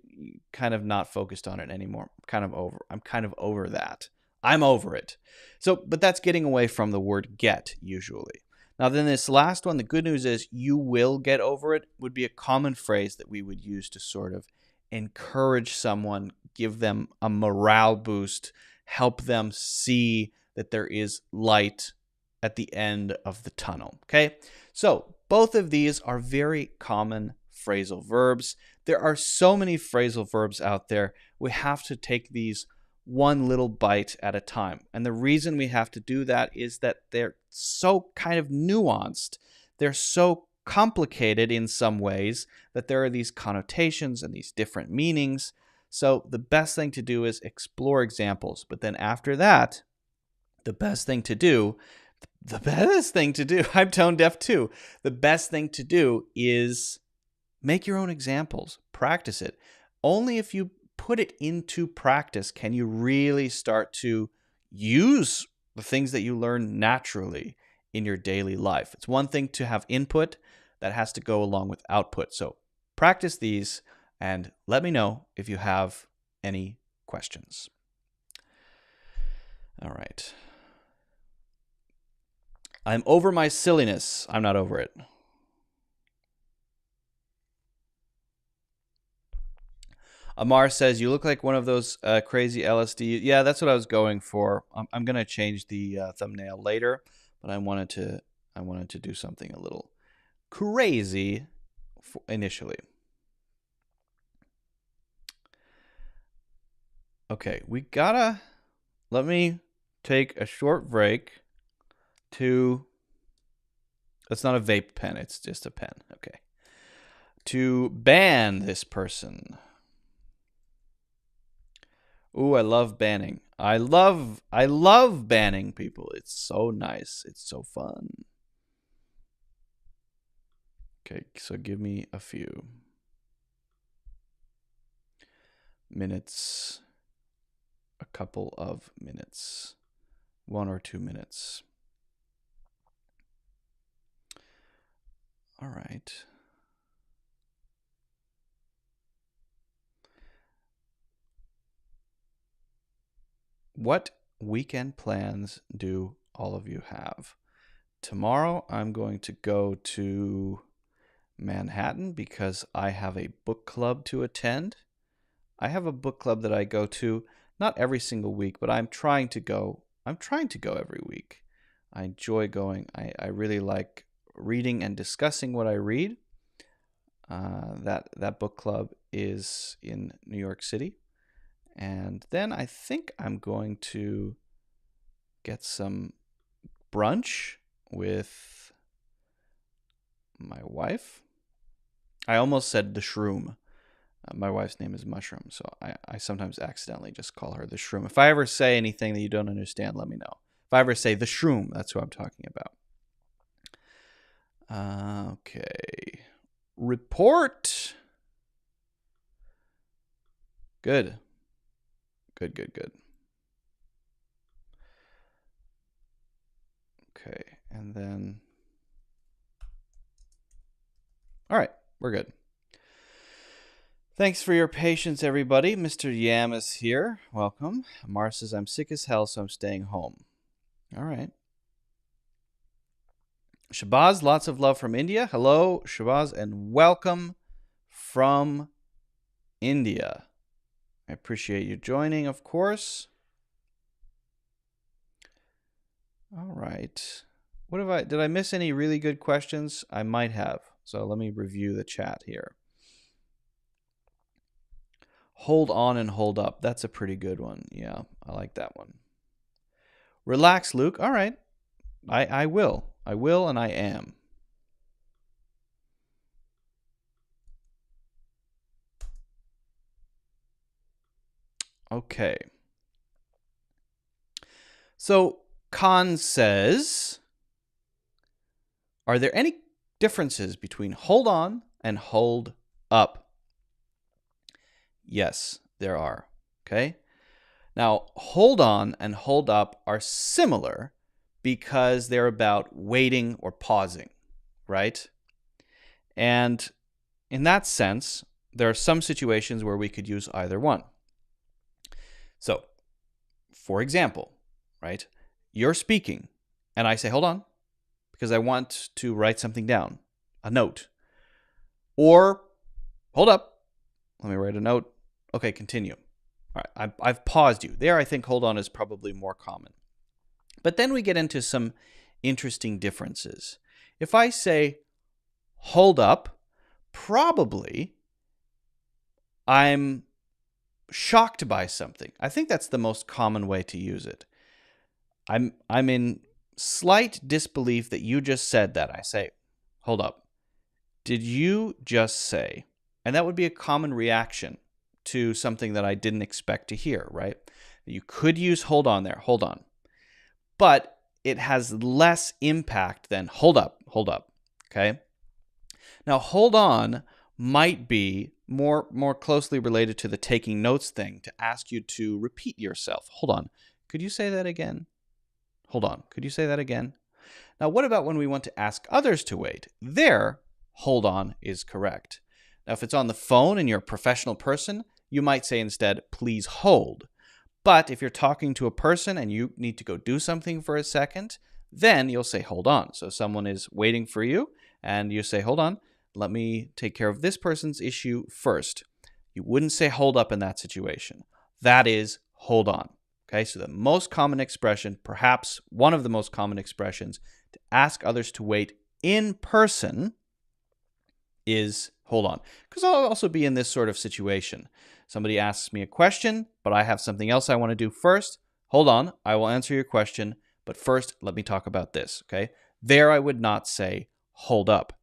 kind of not focused on it anymore. I'm kind of over that. I'm over it. So, but that's getting away from the word get usually. Now, then this last one, the good news is you will get over it would be a common phrase that we would use to sort of encourage someone, give them a morale boost, help them see that there is light at the end of the tunnel. Okay? So, both of these are very common phrasal verbs. There are so many phrasal verbs out there. We have to take these one little bite at a time. And the reason we have to do that is that they're so kind of nuanced. They're so complicated in some ways that there are these connotations and these different meanings. So the best thing to do is explore examples. But then after that, the best thing to do, I'm tone deaf too. The best thing to do is make your own examples. Practice it. Only if you put it into practice can you really start to use the things that you learn naturally in your daily life. It's one thing to have input that has to go along with output. So practice these and let me know if you have any questions. All right. I'm over my silliness. I'm not over it. Amar says, you look like one of those crazy LSD. Yeah, that's what I was going for. I'm going to change the thumbnail later, but I wanted to do something a little crazy initially. Okay, let me take a short break to, that's not a vape pen, it's just a pen. Okay. To ban this person. Ooh, I love banning. I love banning people. It's so nice. It's so fun. Okay, so give me a few minutes. A couple of minutes. 1 or 2 minutes. All right. What weekend plans do all of you have? Tomorrow, I'm going to go to Manhattan because I have a book club to attend. I have a book club that I go to not every single week, but I'm trying to go every week. I enjoy going. I really like reading and discussing what I read. That book club is in New York City. And then I think I'm going to get some brunch with my wife. I almost said the shroom. My wife's name is Mushroom, so I sometimes accidentally just call her the shroom. If I ever say anything that you don't understand, let me know. If I ever say the shroom, that's who I'm talking about. Okay. Report. Good. Good. Okay, and then... All right, we're good. Thanks for your patience, everybody. Mr. Yam is here. Welcome. Mar says, I'm sick as hell, so I'm staying home. All right. Shabazz, lots of love from India. Hello, Shabazz, and welcome from India. I appreciate you joining, of course. All right. Did I miss any really good questions? I might have. So let me review the chat here. Hold on and hold up. That's a pretty good one. Yeah, I like that one. Relax, Luke. All right. I will. I will and I am. Okay. So Khan says, are there any differences between hold on and hold up? Yes, there are. Okay. Now, hold on and hold up are similar because they're about waiting or pausing, right? And in that sense, there are some situations where we could use either one. So, for example, right? You're speaking and I say, hold on, because I want to write something down, a note. Or, hold up, let me write a note. Okay, continue. All right, I've paused you. There, I think hold on is probably more common. But then we get into some interesting differences. If I say, hold up, probably I'm shocked by something. I think that's the most common way to use it. I'm in slight disbelief that you just said that. I say, hold up. Did you just say? And that would be a common reaction to something that I didn't expect to hear, right? You could use hold on there, hold on. But it has less impact than hold up, okay? Now, hold on might be more closely related to the taking notes thing, to ask you to repeat yourself. Hold on. Could you say that again? Hold on. Could you say that again? Now, what about when we want to ask others to wait? There, hold on is correct. Now, if it's on the phone and you're a professional person, you might say instead, please hold. But if you're talking to a person and you need to go do something for a second, then you'll say, hold on. So someone is waiting for you and you say, hold on, let me take care of this person's issue first. You wouldn't say hold up in that situation. That is hold on. Okay, so the most common expression, perhaps one of the most common expressions to ask others to wait in person is hold on. Because I'll also be in this sort of situation. Somebody asks me a question, but I have something else I want to do first. Hold on, I will answer your question, but first let me talk about this, okay? There I would not say hold up.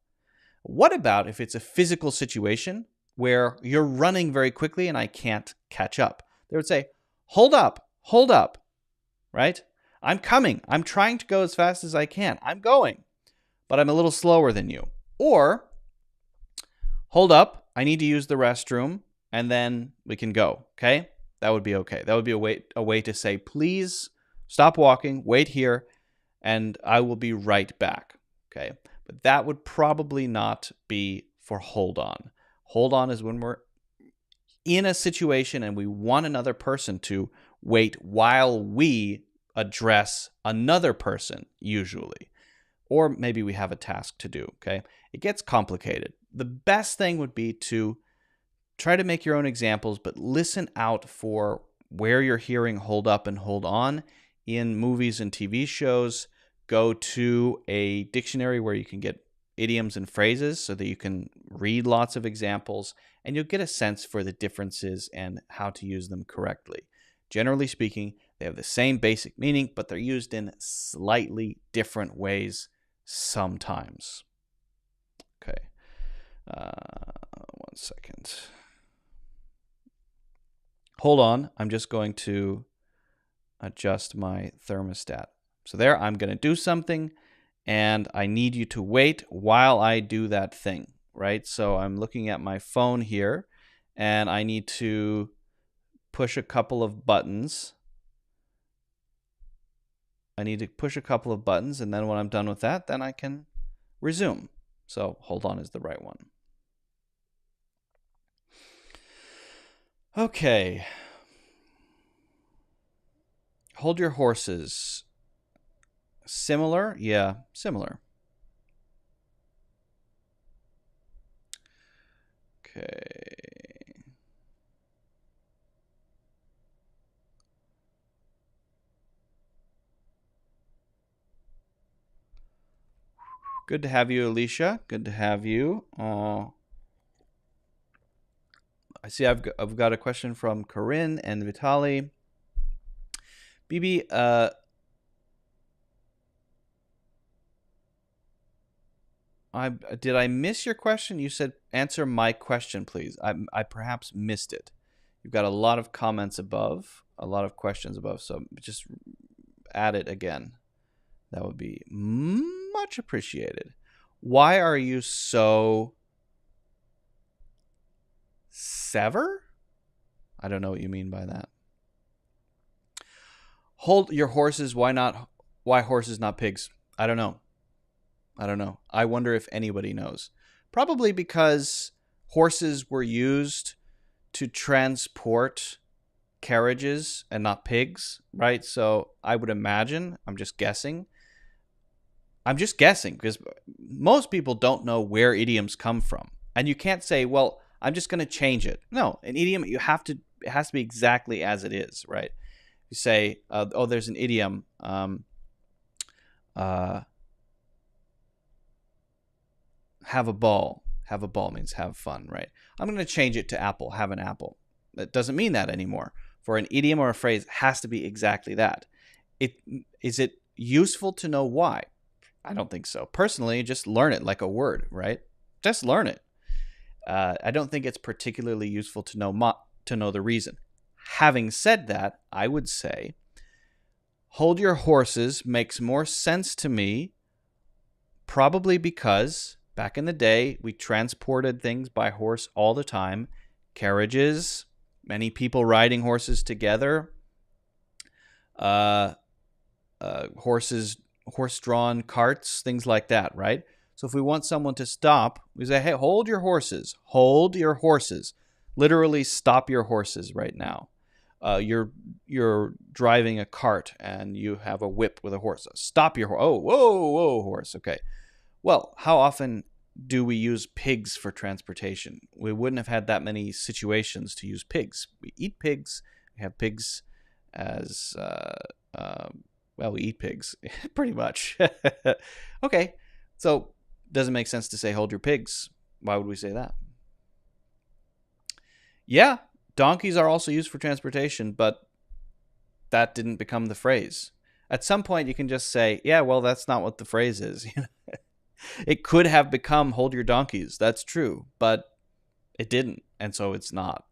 What about if it's a physical situation where you're running very quickly and I can't catch up? They would say, hold up, right? I'm coming. I'm trying to go as fast as I can. I'm going, but I'm a little slower than you. Or, hold up, I need to use the restroom, and then we can go, okay? That would be okay. That would be a way to say, please stop walking, wait here, and I will be right back, okay? But that would probably not be for hold on. Hold on is when we're in a situation and we want another person to wait while we address another person, usually. Or maybe we have a task to do, okay? It gets complicated. The best thing would be to try to make your own examples, but listen out for where you're hearing hold up and hold on in movies and TV shows. Go to a dictionary where you can get idioms and phrases so that you can read lots of examples and you'll get a sense for the differences and how to use them correctly. Generally speaking, they have the same basic meaning, but they're used in slightly different ways sometimes. Okay. 1 second. Hold on. I'm just going to adjust my thermostat. So there, I'm going to do something, and I need you to wait while I do that thing, right? So I'm looking at my phone here, and I need to push a couple of buttons. And then when I'm done with that, then I can resume. So hold on is the right one. Okay. Hold your horses. Similar? Yeah, similar. Okay. Good to have you, Alicia. Good to have you. I see I've got a question from Corinne and Vitali. Bibi, did I miss your question? You said answer my question, please. I perhaps missed it. You've got a lot of comments above, a lot of questions above, so just add it again. That would be much appreciated. Why are you so sever? I don't know what you mean by that. Hold your horses. Why not? Why horses, not pigs? I don't know. I wonder if anybody knows. Probably because horses were used to transport carriages and not pigs, right? So I would imagine, I'm just guessing because most people don't know where idioms come from. And you can't say, well, I'm just going to change it. No, an idiom, it has to be exactly as it is, right? You say, there's an idiom, have a ball. Have a ball means have fun, right? I'm going to change it to apple, have an apple. That doesn't mean that anymore. For an idiom or a phrase, it has to be exactly that. Is it useful to know why? I don't think so. Personally, just learn it like a word, right? Just learn it. I don't think it's particularly useful to know the reason. Having said that, I would say hold your horses makes more sense to me, probably because back in the day, we transported things by horse all the time. Carriages, many people riding horses together, horse-drawn carts, things like that, right? So if we want someone to stop, we say, hey, hold your horses. Hold your horses. Literally stop your horses right now. You're driving a cart and you have a whip with a horse. Stop your horse. Oh, whoa, horse. Okay. Well, how often do we use pigs for transportation? We wouldn't have had that many situations to use pigs. We eat pigs. We have pigs as, we eat pigs, pretty much. Okay, so doesn't make sense to say hold your pigs. Why would we say that? Yeah, donkeys are also used for transportation, but that didn't become the phrase. At some point, you can just say, yeah, well, that's not what the phrase is. It could have become hold your donkeys. That's true, but it didn't, and so it's not.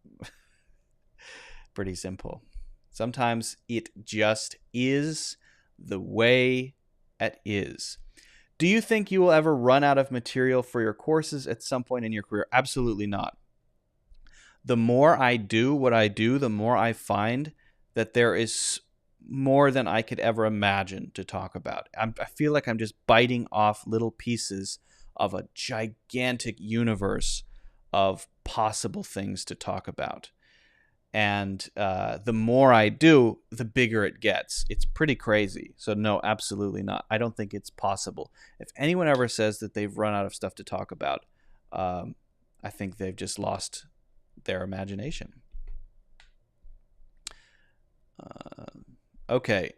Pretty simple. Sometimes it just is the way it is. Do you think you will ever run out of material for your courses at some point in your career? Absolutely not. The more I do what I do, the more I find that there is more than I could ever imagine to talk about. I feel like I'm just biting off little pieces of a gigantic universe of possible things to talk about. And the more I do, the bigger it gets. It's pretty crazy. So no, absolutely not. I don't think it's possible. If anyone ever says that they've run out of stuff to talk about, I think they've just lost their imagination. Okay,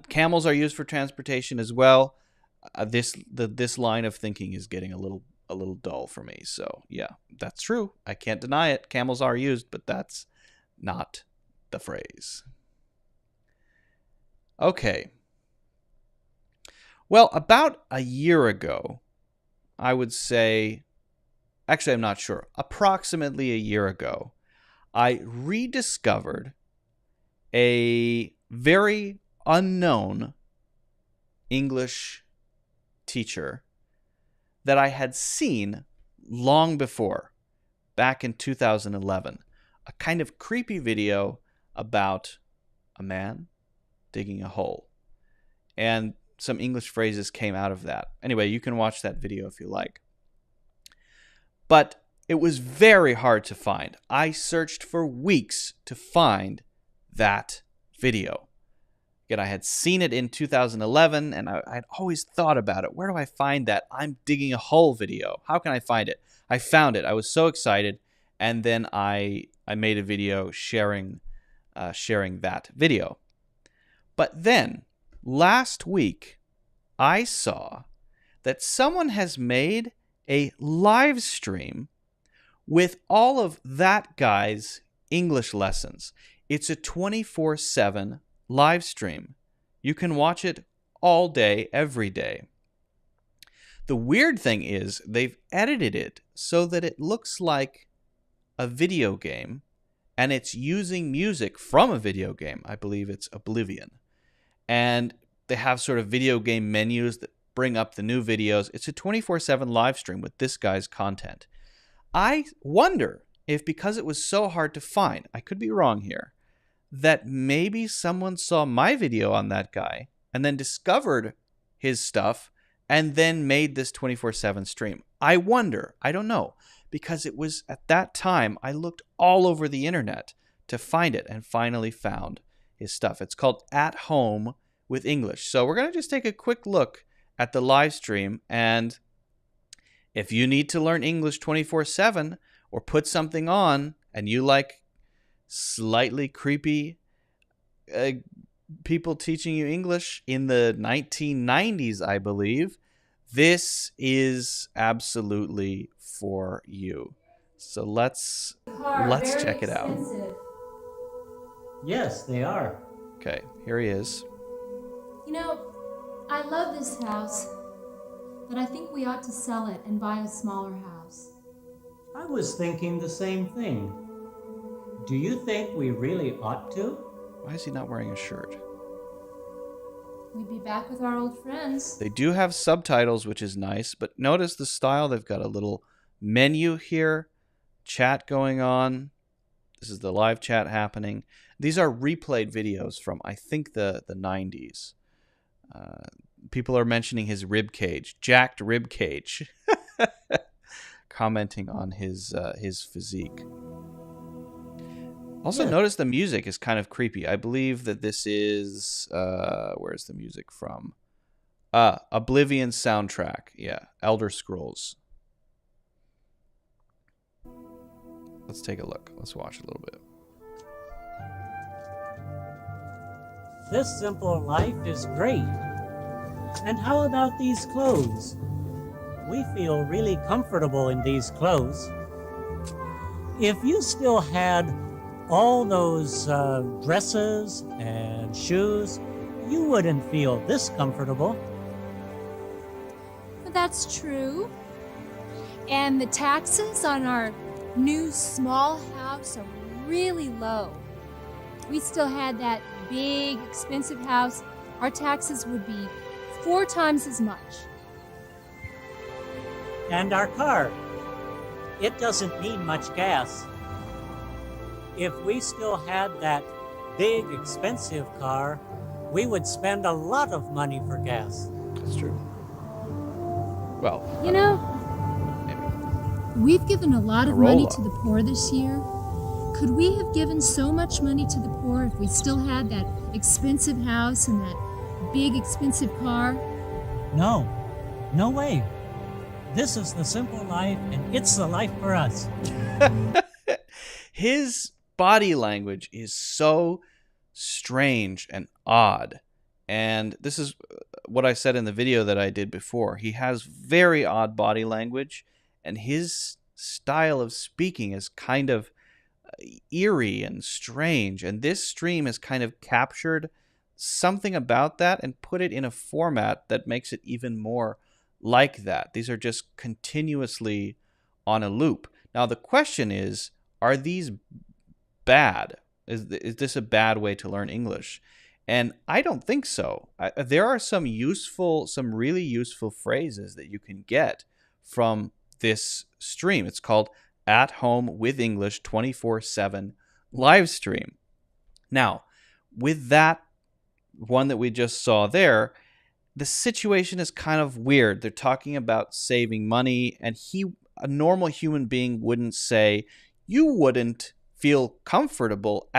camels are used for transportation as well. This line of thinking is getting a little dull for me. So yeah, that's true. I can't deny it. Camels are used, but that's not the phrase. Okay. Well, about a year ago, I would say, actually, I'm not sure. Approximately a year ago, I rediscovered a very unknown English teacher that I had seen long before, back in 2011. A kind of creepy video about a man digging a hole. And some English phrases came out of that. Anyway, you can watch that video if you like. But it was very hard to find. I searched for weeks to find that video. Again, I had seen it in 2011, and I'd always thought about it. Where do I find that I'm digging a hole video? How can I find it? I found it. I was so excited, and then I made a video sharing that video. But then, last week, I saw that someone has made a live stream with all of that guy's English lessons. It's a 24/7 live stream. You can watch it all day, every day. The weird thing is they've edited it so that it looks like a video game, and it's using music from a video game. I believe it's Oblivion. And they have sort of video game menus that bring up the new videos. It's a 24/7 live stream with this guy's content. I wonder if, because it was so hard to find, I could be wrong here, that maybe someone saw my video on that guy and then discovered his stuff and then made this 24/7 stream. I wonder. I don't know. Because it was at that time, I looked all over the internet to find it and finally found his stuff. It's called At Home with English. So we're going to just take a quick look at the live stream. And if you need to learn English 24/7 or put something on and you like slightly creepy people teaching you English in the 1990s, I believe, this is absolutely for you. So let's check it out. Yes, they are. Okay, here he is. You know, I love this house, but I think we ought to sell it and buy a smaller house. I was thinking the same thing. Do you think we really ought to? Why is he not wearing a shirt? We'd be back with our old friends. They do have subtitles, which is nice, but notice the style. They've got a little menu here, chat going on. This is the live chat happening. These are replayed videos from, I think, the 90s. People are mentioning his rib cage, jacked rib cage, commenting on his physique. Also, notice the music is kind of creepy. I believe that this is where's the music from? Oblivion soundtrack. Yeah, Elder Scrolls. Let's take a look. Let's watch a little bit. This simple life is great. And how about these clothes? We feel really comfortable in these clothes. If you still had all those dresses and shoes, you wouldn't feel this comfortable. That's true. And the taxes on our new small house are really low. We still had that big, expensive house, our taxes would be 4 times as much. And our car, it doesn't need much gas. If we still had that big, expensive car, we would spend a lot of money for gas. That's true. Well, You know, we've given a lot of money to the poor this year. Could we have given so much money to the poor if we still had that expensive house and that big, expensive car? No, no way. This is the simple life, and it's the life for us. His body language is so strange and odd. And this is what I said in the video that I did before. He has very odd body language, and his style of speaking is kind of eerie and strange. And this stream has kind of captured something about that and put it in a format that makes it even more like that. These are just continuously on a loop. Now, the question is, are these bad? Is this a bad way to learn English? And I don't think so. There are some really useful phrases that you can get from this stream. It's called At Home with English 24/7 live stream. Now, with that one that we just saw there, the situation is kind of weird. They're talking about saving money, and a normal human being wouldn't say, you wouldn't feel comfortable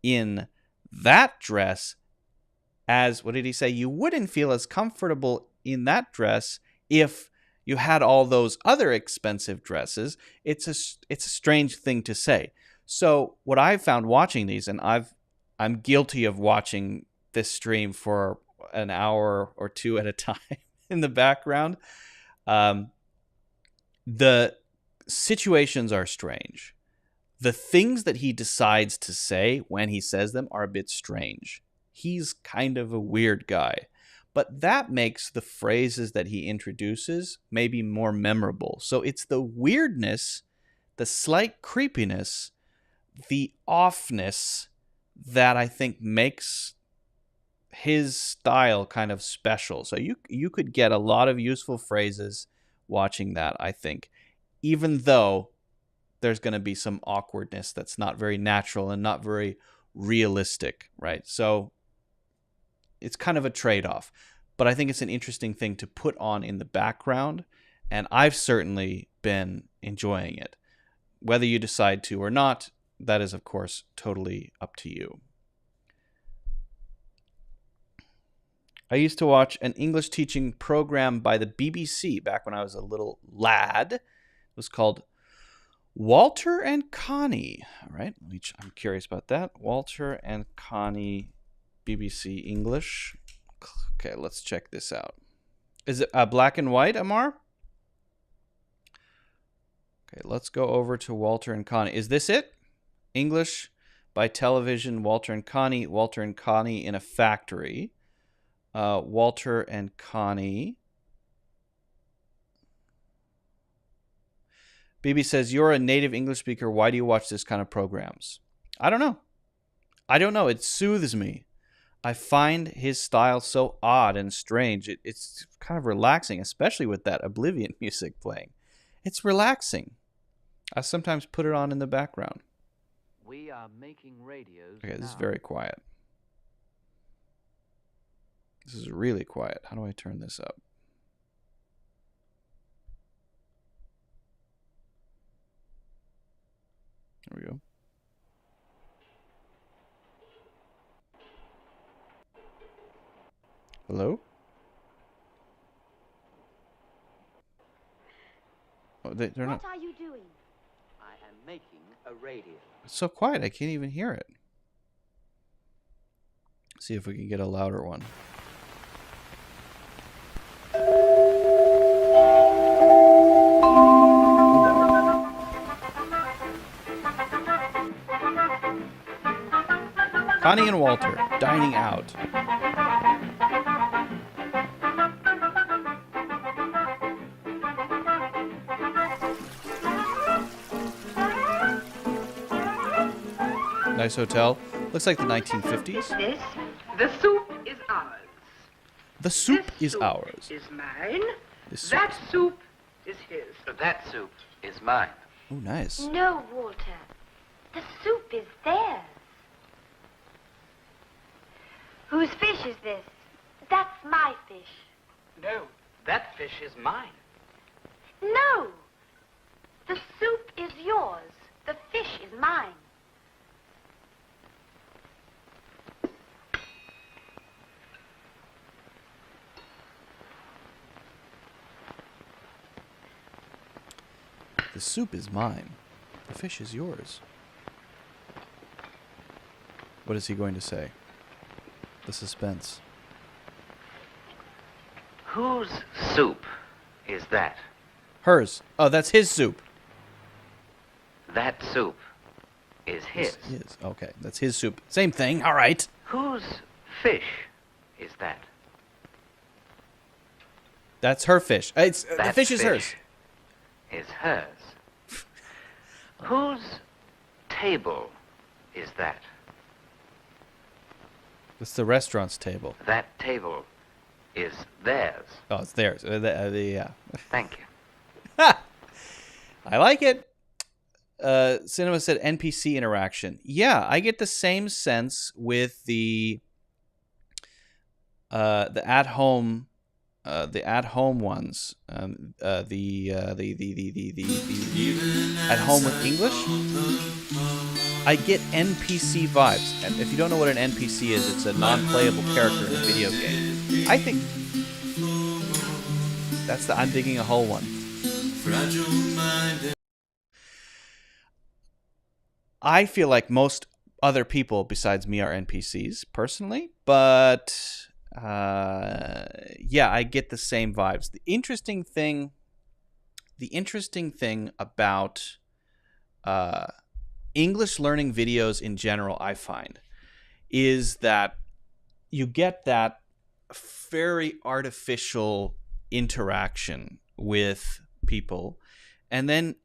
in that dress as, what did he say? You wouldn't feel as comfortable in that dress if you had all those other expensive dresses. It's a strange thing to say. So what I've found watching these, and I'm guilty of watching this stream for an hour or two at a time in the background. The situations are strange. The things that he decides to say when he says them are a bit strange. He's kind of a weird guy. But that makes the phrases that he introduces maybe more memorable. So it's the weirdness, the slight creepiness the offness that I think makes his style kind of special. So you could get a lot of useful phrases watching that, I think, even though there's going to be some awkwardness that's not very natural and not very realistic, right? So it's kind of a trade-off, but I think it's an interesting thing to put on in the background, and I've certainly been enjoying it. Whether you decide to or not, that is, of course, totally up to you. I used to watch an English teaching program by the BBC back when I was a little lad. It was called Walter and Connie. All right, I'm curious about that. Walter and Connie, BBC English. Okay, let's check this out. Is it black and white, Amar? Okay, let's go over to Walter and Connie. Is this it? English by television, Walter and Connie in a factory. Walter and Connie. BB says, you're a native English speaker. Why do you watch this kind of programs? I don't know. It soothes me. I find his style so odd and strange. It's kind of relaxing, especially with that Oblivion music playing. It's relaxing. I sometimes put it on in the background. We are making radios. Okay, this is very quiet. This is really quiet. How do I turn this up? There we go. Hello? Oh, they're not. What are you doing? I am making a radio. It's so quiet, I can't even hear it. See if we can get a louder one. Connie and Walter, dining out. Nice hotel. Looks like the 1950s. This, the soup is ours. The soup This is soup ours. is mine. This soup That is- soup is his. That soup is mine. Oh, nice. No, Walter. The soup is theirs. Whose fish is this? That's my fish. No, that fish is mine. No! The soup is yours. The fish is mine. The soup is mine. The fish is yours. What is he going to say? The suspense. Whose soup is that? Hers. Oh, that's his soup. That soup is his. His. Okay, that's his soup. Same thing. All right. Whose fish is that? That's her fish. It's the That fish is hers. Is hers. Whose table is that? It's the restaurant's table. That table is theirs. Oh, it's theirs. Yeah. Thank you. I like it. Cinema said NPC interaction. Yeah, I get the same sense with the at home ones. The at home with English. I get NPC vibes. And if you don't know what an NPC is, it's a non-playable character in a video game. I think that's the I'm digging a hole one. I feel like most other people besides me are NPCs personally, but yeah, I get the same vibes. The interesting thing about English learning videos in general, I find, is that you get that very artificial interaction with people, and then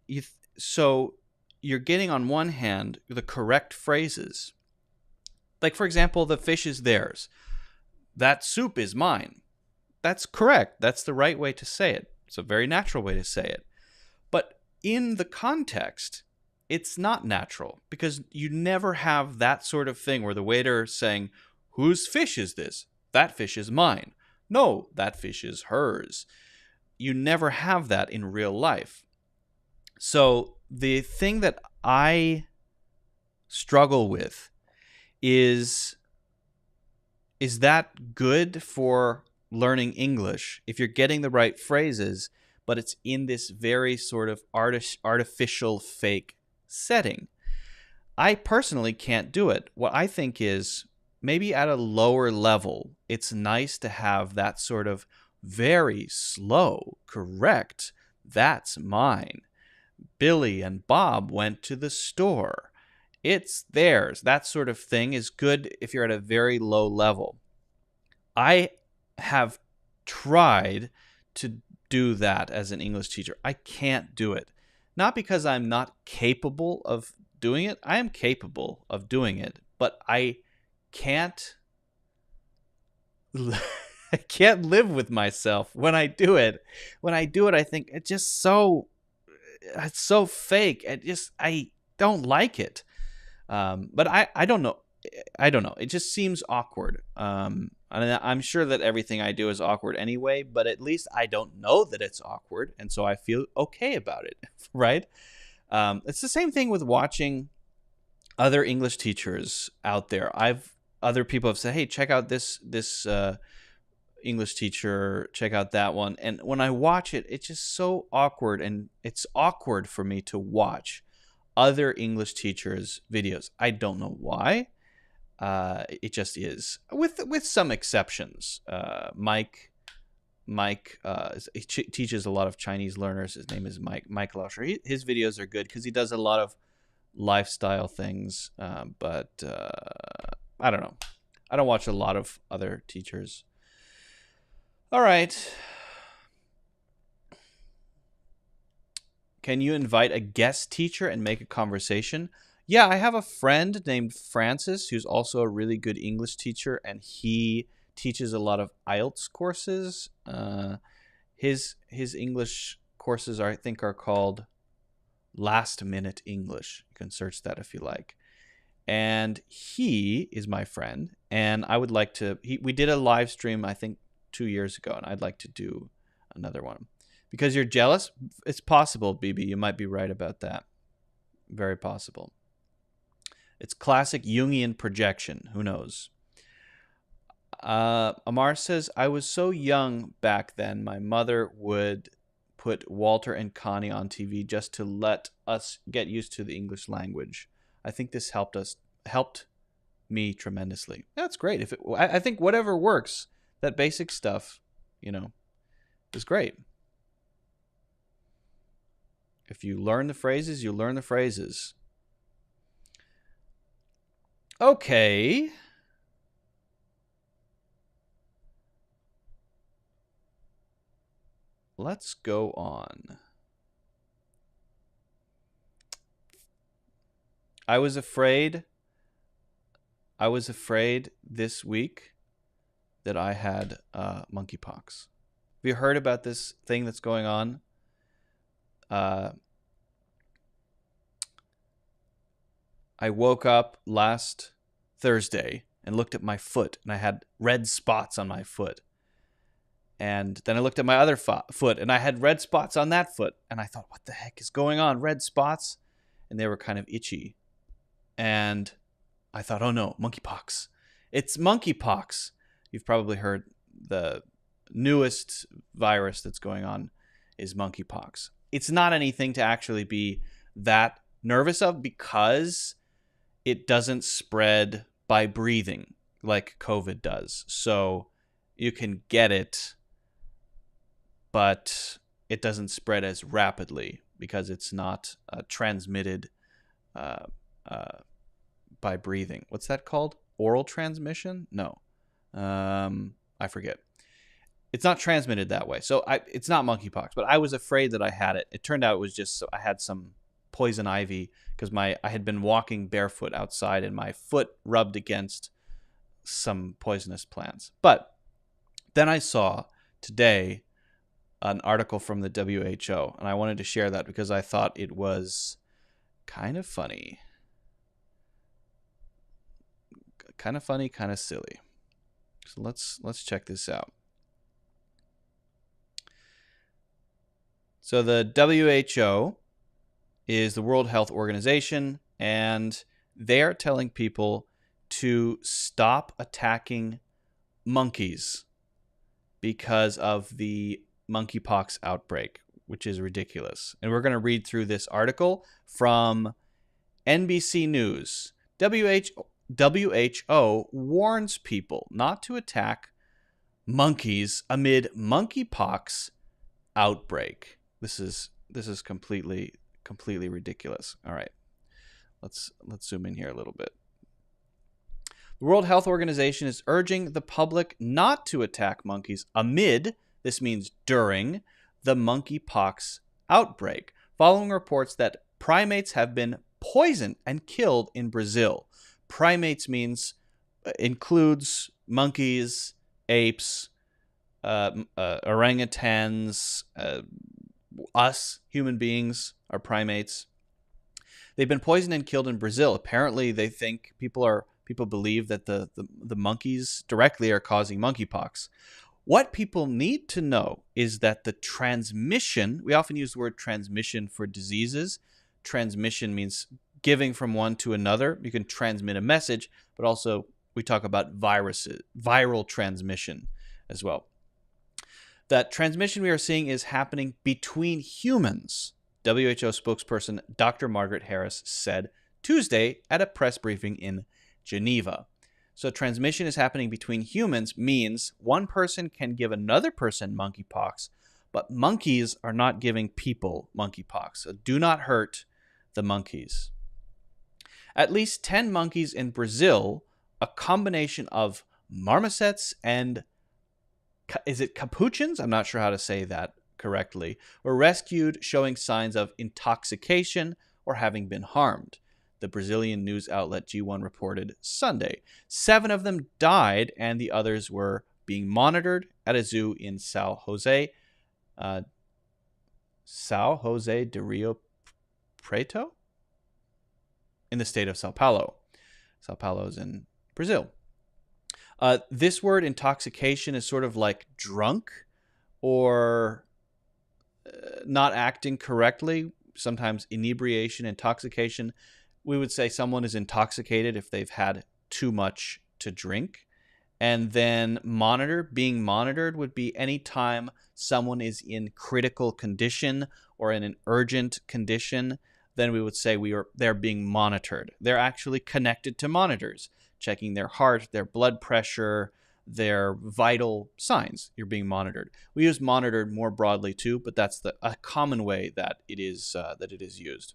so you're getting on one hand the correct phrases. Like, for example, the fish is theirs. That soup is mine. That's correct. That's the right way to say it. It's a very natural way to say it. But in the context, it's not natural because you never have that sort of thing where the waiter is saying, whose fish is this? That fish is mine. No, that fish is hers. You never have that in real life. So the thing that I struggle with is that good for learning English if you're getting the right phrases, but it's in this very sort of artificial fake setting? I personally can't do it. What I think is maybe at a lower level, it's nice to have that sort of very slow, correct, that's mine. Billy and Bob went to the store. It's theirs. That sort of thing is good if you're at a very low level. I have tried to do that as an English teacher. I can't do it. Not because I'm not capable of doing it. I am capable of doing it, but I can't I can't live with myself when I do it. When I do it, I think it's so fake. I don't like it. But I don't know. I don't know. It just seems awkward. And I'm sure that everything I do is awkward anyway, but at least I don't know that it's awkward. And so I feel okay about it, right? It's the same thing with watching other English teachers out there. Other people have said, hey, check out this English teacher, check out that one. And when I watch it, it's just so awkward. And it's awkward for me to watch other English teachers' videos. I don't know why. It just is, with some exceptions. Mike he teaches a lot of Chinese learners. His name is Mikel. His videos are good because he does a lot of lifestyle things. But I don't know. I don't watch a lot of other teachers. All right. Can you invite a guest teacher and make a conversation? Yeah, I have a friend named Francis who's also a really good English teacher, and he teaches a lot of IELTS courses. His English courses I think are called Last Minute English. You can search that if you like. And he is my friend, and I would like to. We did a live stream I think 2 years ago, and I'd like to do another one. Because you're jealous? It's possible, BB. You might be right about that. Very possible. It's classic Jungian projection. Who knows? Amar says, I was so young back then, my mother would put Walter and Connie on TV just to let us get used to the English language. I think this helped me tremendously. That's great. I think whatever works, that basic stuff, is great. If you learn the phrases, you learn the phrases. Okay. Let's go on. I was afraid this week that I had monkeypox. Have you heard about this thing that's going on? I woke up last Thursday and looked at my foot, and I had red spots on my foot. And then I looked at my other foot, and I had red spots on that foot. And I thought, what the heck is going on? Red spots? And they were kind of itchy. And I thought, oh no, monkeypox. It's monkeypox. You've probably heard the newest virus that's going on is monkeypox. It's not anything to actually be that nervous of because it doesn't spread by breathing like COVID does. So you can get it, but it doesn't spread as rapidly because it's not transmitted by breathing. What's that called? Oral transmission? No. I forget. It's not transmitted that way. So it's not monkeypox, but I was afraid that I had it. It turned out it was just I had some poison ivy because I had been walking barefoot outside and my foot rubbed against some poisonous plants. But then I saw today an article from the WHO, and I wanted to share that because I thought it was kind of funny. Kind of funny, kind of silly. So let's check this out. So the WHO is the World Health Organization, and they are telling people to stop attacking monkeys because of the monkeypox outbreak, which is ridiculous. And we're going to read through this article from NBC News. WHO warns people not to attack monkeys amid monkeypox outbreak. This is completely ridiculous. All right. Let's zoom in here a little bit. The World Health Organization is urging the public not to attack monkeys amid, this means during, the monkeypox outbreak, following reports that primates have been poisoned and killed in Brazil. Primates includes monkeys, apes, orangutans, us, human beings, are primates. They've been poisoned and killed in Brazil. Apparently, they think people believe that the monkeys directly are causing monkeypox. What people need to know is that the transmission, we often use the word transmission for diseases. Transmission means giving from one to another. You can transmit a message, but also we talk about viral transmission as well. That transmission we are seeing is happening between humans, WHO spokesperson Dr. Margaret Harris said Tuesday at a press briefing in Geneva. So transmission is happening between humans means one person can give another person monkeypox, but monkeys are not giving people monkeypox. So do not hurt the monkeys. At least 10 monkeys in Brazil, a combination of marmosets and, is it capuchins? I'm not sure how to say that correctly, were rescued showing signs of intoxication or having been harmed. The Brazilian news outlet G1 reported Sunday. 7 of them died and the others were being monitored at a zoo in São José de Rio Preto in the state of Sao Paulo. Sao Paulo is in Brazil. This word intoxication is sort of like drunk or not acting correctly. Sometimes inebriation, intoxication. We would say someone is intoxicated if they've had too much to drink. And then being monitored would be any time someone is in critical condition or in an urgent condition, then we would say they're being monitored. They're actually connected to monitors, checking their heart, their blood pressure, their vital signs. You're being monitored. We use monitored more broadly too, but that's a common way that it is used.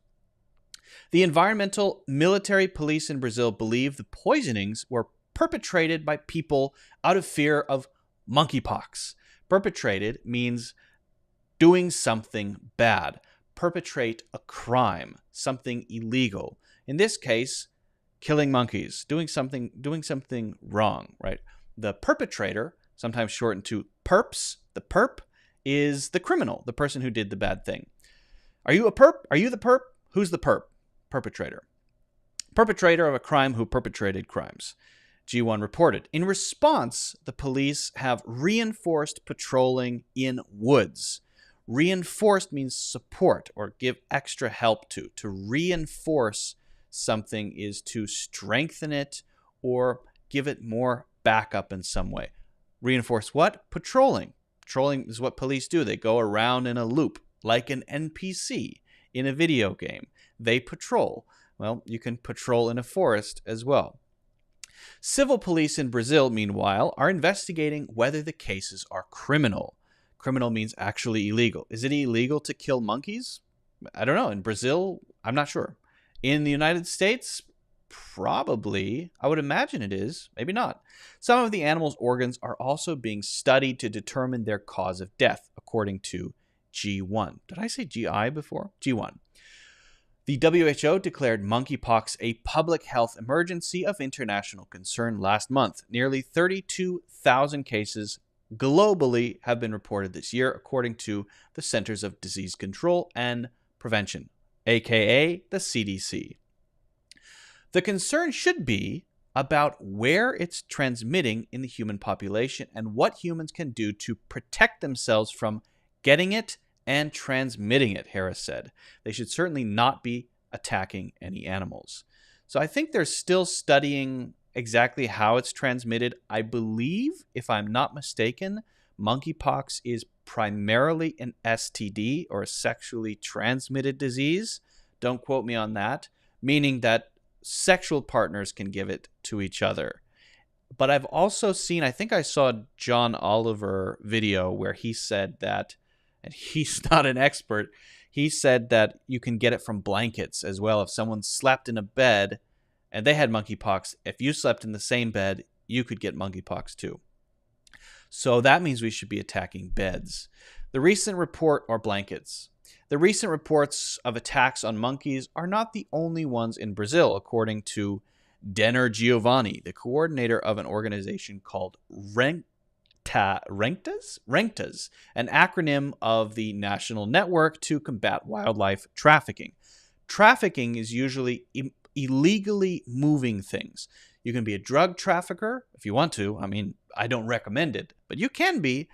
The environmental military police in Brazil believe the poisonings were perpetrated by people out of fear of monkeypox. Perpetrated means doing something bad. Perpetrate a crime, something illegal. In this case, killing monkeys, doing something wrong, right? The perpetrator, sometimes shortened to perps, the perp is the criminal, the person who did the bad thing. Are you a perp? Are you the perp? Who's the perp? Perpetrator. Perpetrator of a crime who perpetrated crimes. G1 reported. In response, the police have reinforced patrolling in woods. Reinforced means support or give extra help to. To reinforce something is to strengthen it or give it more backup in some way. Reinforce what? Patrolling. Patrolling is what police do. They go around in a loop like an NPC in a video game. They patrol. Well, you can patrol in a forest as well. Civil police in Brazil, meanwhile, are investigating whether the cases are criminal. Criminal means actually illegal. Is it illegal to kill monkeys? I don't know. In Brazil, I'm not sure. In the United States, probably. I would imagine it is. Maybe not. Some of the animal's organs are also being studied to determine their cause of death, according to G1. Did I say GI before? G1. The WHO declared monkeypox a public health emergency of international concern last month. Nearly 32,000 cases globally have been reported this year, according to the Centers of Disease Control and Prevention, aka the CDC. The concern should be about where it's transmitting in the human population and what humans can do to protect themselves from getting it and transmitting it, Harris said. They should certainly not be attacking any animals. So I think they're still studying exactly how it's transmitted. I believe, if I'm not mistaken, monkeypox is primarily an STD, or a sexually transmitted disease. Don't quote me on that, meaning that sexual partners can give it to each other. But I've also seen, I think I saw a John Oliver video where he said that, and he's not an expert, he said that you can get it from blankets as well. If someone slept in a bed and they had monkeypox, if you slept in the same bed, you could get monkeypox too. So that means we should be attacking beds. The recent report, or blankets. The recent reports of attacks on monkeys are not the only ones in Brazil, according to Denner Giovanni, the coordinator of an organization called Renctas, an acronym of the National Network to Combat Wildlife Trafficking. Trafficking is usually illegally moving things. You can be a drug trafficker if you want to. I mean, I don't recommend it, but you can be.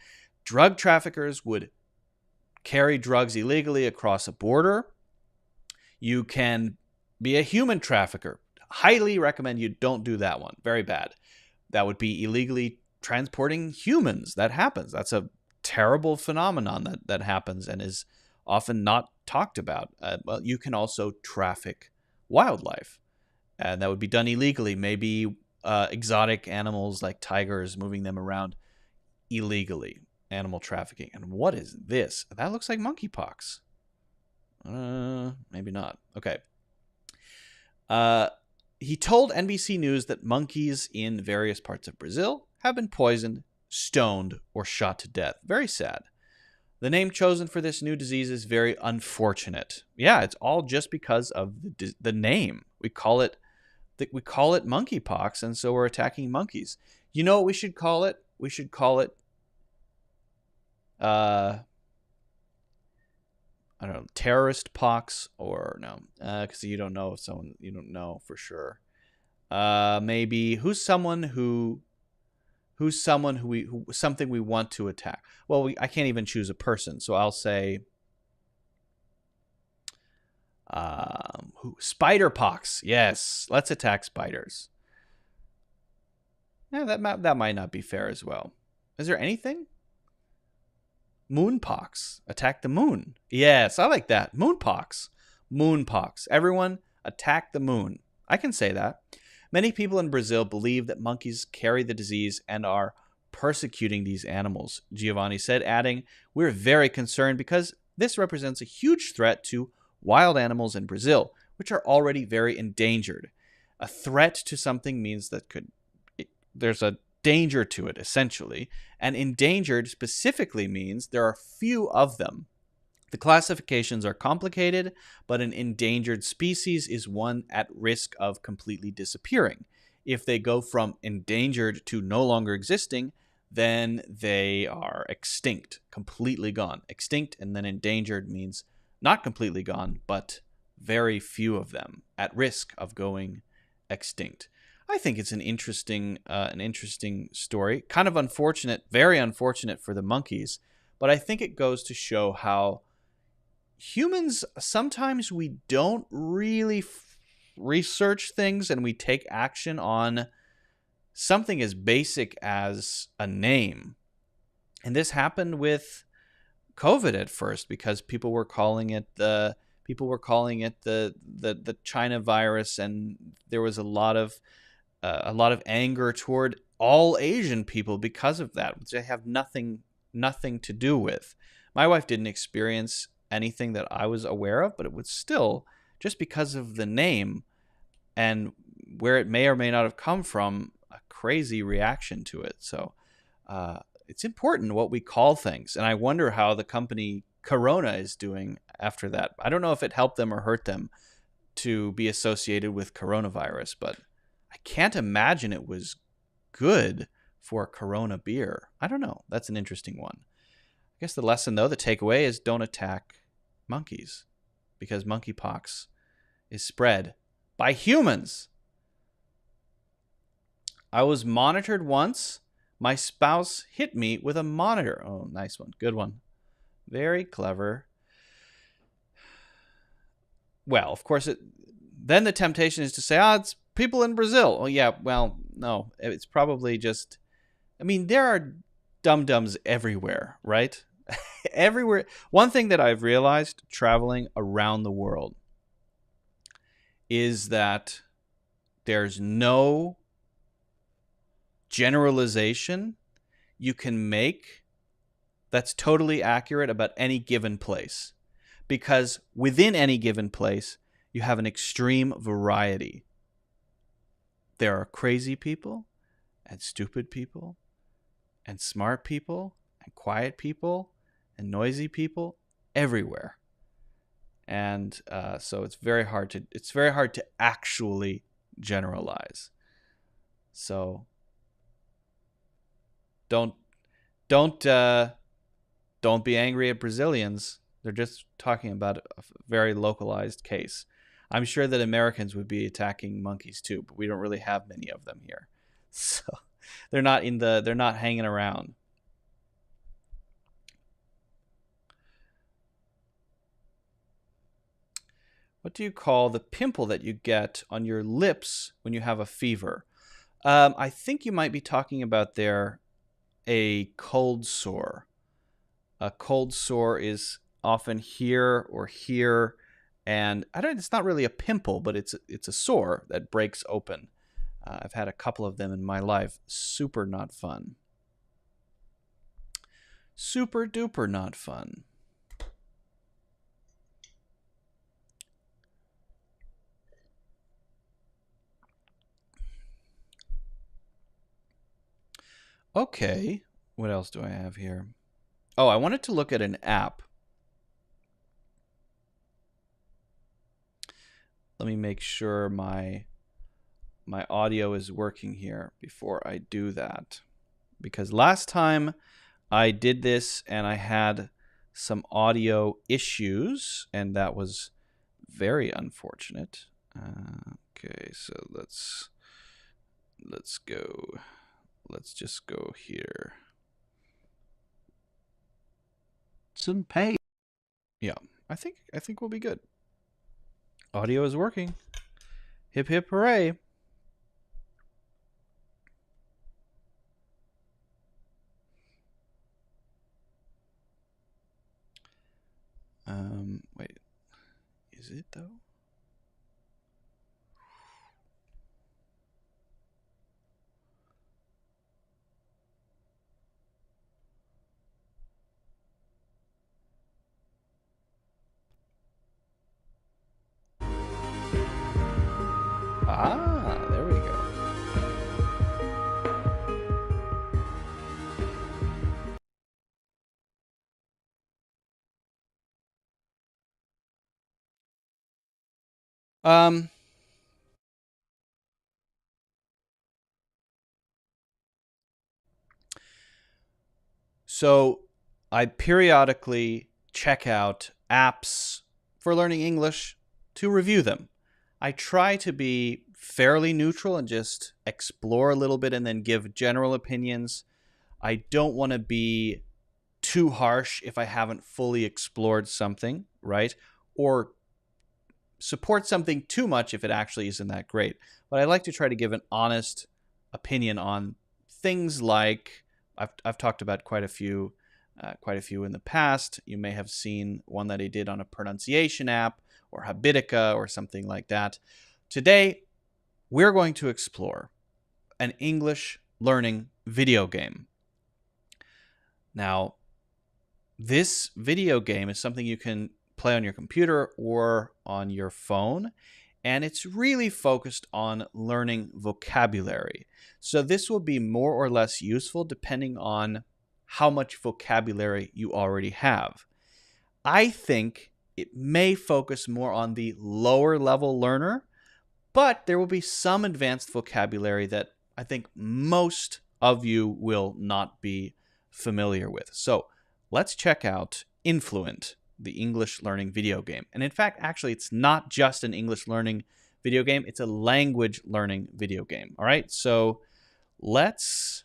Drug traffickers would carry drugs illegally across a border. You can be a human trafficker. Highly recommend you don't do that one. Very bad. That would be illegally transporting humans. That happens. That's a terrible phenomenon that happens and is often not talked about. Well, you can also traffic wildlife, and that would be done illegally. Maybe exotic animals like tigers, moving them around illegally. Animal trafficking. And what is this? That looks like monkeypox. Maybe not. Okay. He told NBC News that monkeys in various parts of Brazil have been poisoned, stoned, or shot to death. Very sad. The name chosen for this new disease is very unfortunate. Yeah, it's all just because of the name. We call it monkeypox, and so we're attacking monkeys. You know what we should call it? We should call it I don't know, terrorist pox, or no, because you don't know if someone, you don't know for sure. Maybe something we want to attack. Well, I can't even choose a person, so I'll say spider pox. Yes, let's attack spiders. Yeah, that might not be fair as well. Is there anything? Moonpox. Attack the moon. Yes, I like that. Moonpox. Moonpox. Everyone attack the moon. I can say that. Many people in Brazil believe that monkeys carry the disease and are persecuting these animals, Giovanni said, adding, "We're very concerned because this represents a huge threat to wild animals in Brazil, which are already very endangered. A threat to something means that there's a danger to it, essentially, and endangered specifically means there are few of them. The classifications are complicated, but an endangered species is one at risk of completely disappearing. If they go from endangered to no longer existing, then they are extinct, completely gone. Extinct and then endangered means not completely gone, but very few of them at risk of going extinct." I think it's an interesting story. Kind of unfortunate, very unfortunate for the monkeys, but I think it goes to show how humans, sometimes we don't really research things and we take action on something as basic as a name. And this happened with COVID at first because people were calling it the China virus, and there was a lot of anger toward all Asian people because of that, which I have nothing to do with. My wife didn't experience anything that I was aware of, but it was still, just because of the name and where it may or may not have come from, a crazy reaction to it. So it's important what we call things. And I wonder how the company Corona is doing after that. I don't know if it helped them or hurt them to be associated with coronavirus, but I can't imagine it was good for Corona beer. I don't know. That's an interesting one. I guess the lesson, though, the takeaway is don't attack monkeys because monkeypox is spread by humans. I was monitored once. My spouse hit me with a monitor. Oh, nice one. Good one. Very clever. Well, of course, then the temptation is to say, it's people in Brazil. Oh, yeah, well, no. It's probably just, I mean, there are dum-dums everywhere, right? Everywhere. One thing that I've realized traveling around the world is that there's no generalization you can make that's totally accurate about any given place. Because within any given place, you have an extreme variety. There are crazy people, and stupid people, and smart people, and quiet people, and noisy people everywhere. And so it's very hard to actually generalize. So don't be angry at Brazilians. They're just talking about a very localized case. I'm sure that Americans would be attacking monkeys too, but we don't really have many of them here. So they're not hanging around. What do you call the pimple that you get on your lips when you have a fever? I think you might be talking about a cold sore. A cold sore is often here or here, and it's not really a pimple, but it's a sore that breaks open. I've had a couple of them in my life. Super not fun. Super duper not fun. Okay, what else do I have here? Oh, I wanted to look at an app. Let me make sure my audio is working here before I do that. Because last time I did this and I had some audio issues, and that was very unfortunate. Okay, so let's go. Let's just go here. Some pay. Yeah, I think we'll be good. Audio is working. Hip hip hooray. Wait. Is it though? Ah, there we go. So I periodically check out apps for learning English to review them. I try to be fairly neutral and just explore a little bit and then give general opinions. I don't want to be too harsh if I haven't fully explored something, right? Or support something too much if it actually isn't that great. But I like to try to give an honest opinion on things like I've talked about quite a few in the past. You may have seen one that I did on a pronunciation app or Habitica or something like that. Today, we're going to explore an English learning video game. Now, this video game is something you can play on your computer or on your phone, and it's really focused on learning vocabulary. So this will be more or less useful depending on how much vocabulary you already have. I think it may focus more on the lower level learner, but there will be some advanced vocabulary that I think most of you will not be familiar with. So let's check out Influent, the English learning video game. And in fact, actually, it's not just an English learning video game. It's a language learning video game. All right. So let's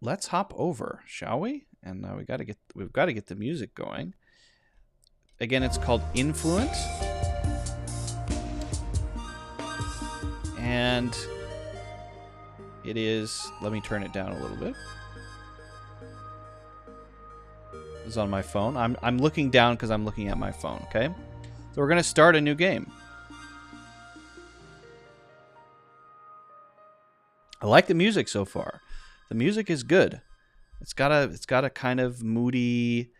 hop over, shall we? And we've got to get the music going. Again, it's called Influent. And it is, let me turn it down a little bit. It's on my phone. I'm looking down because I'm looking at my phone, okay? So we're going to start a new game. I like the music so far. The music is good. It's got a kind of moody,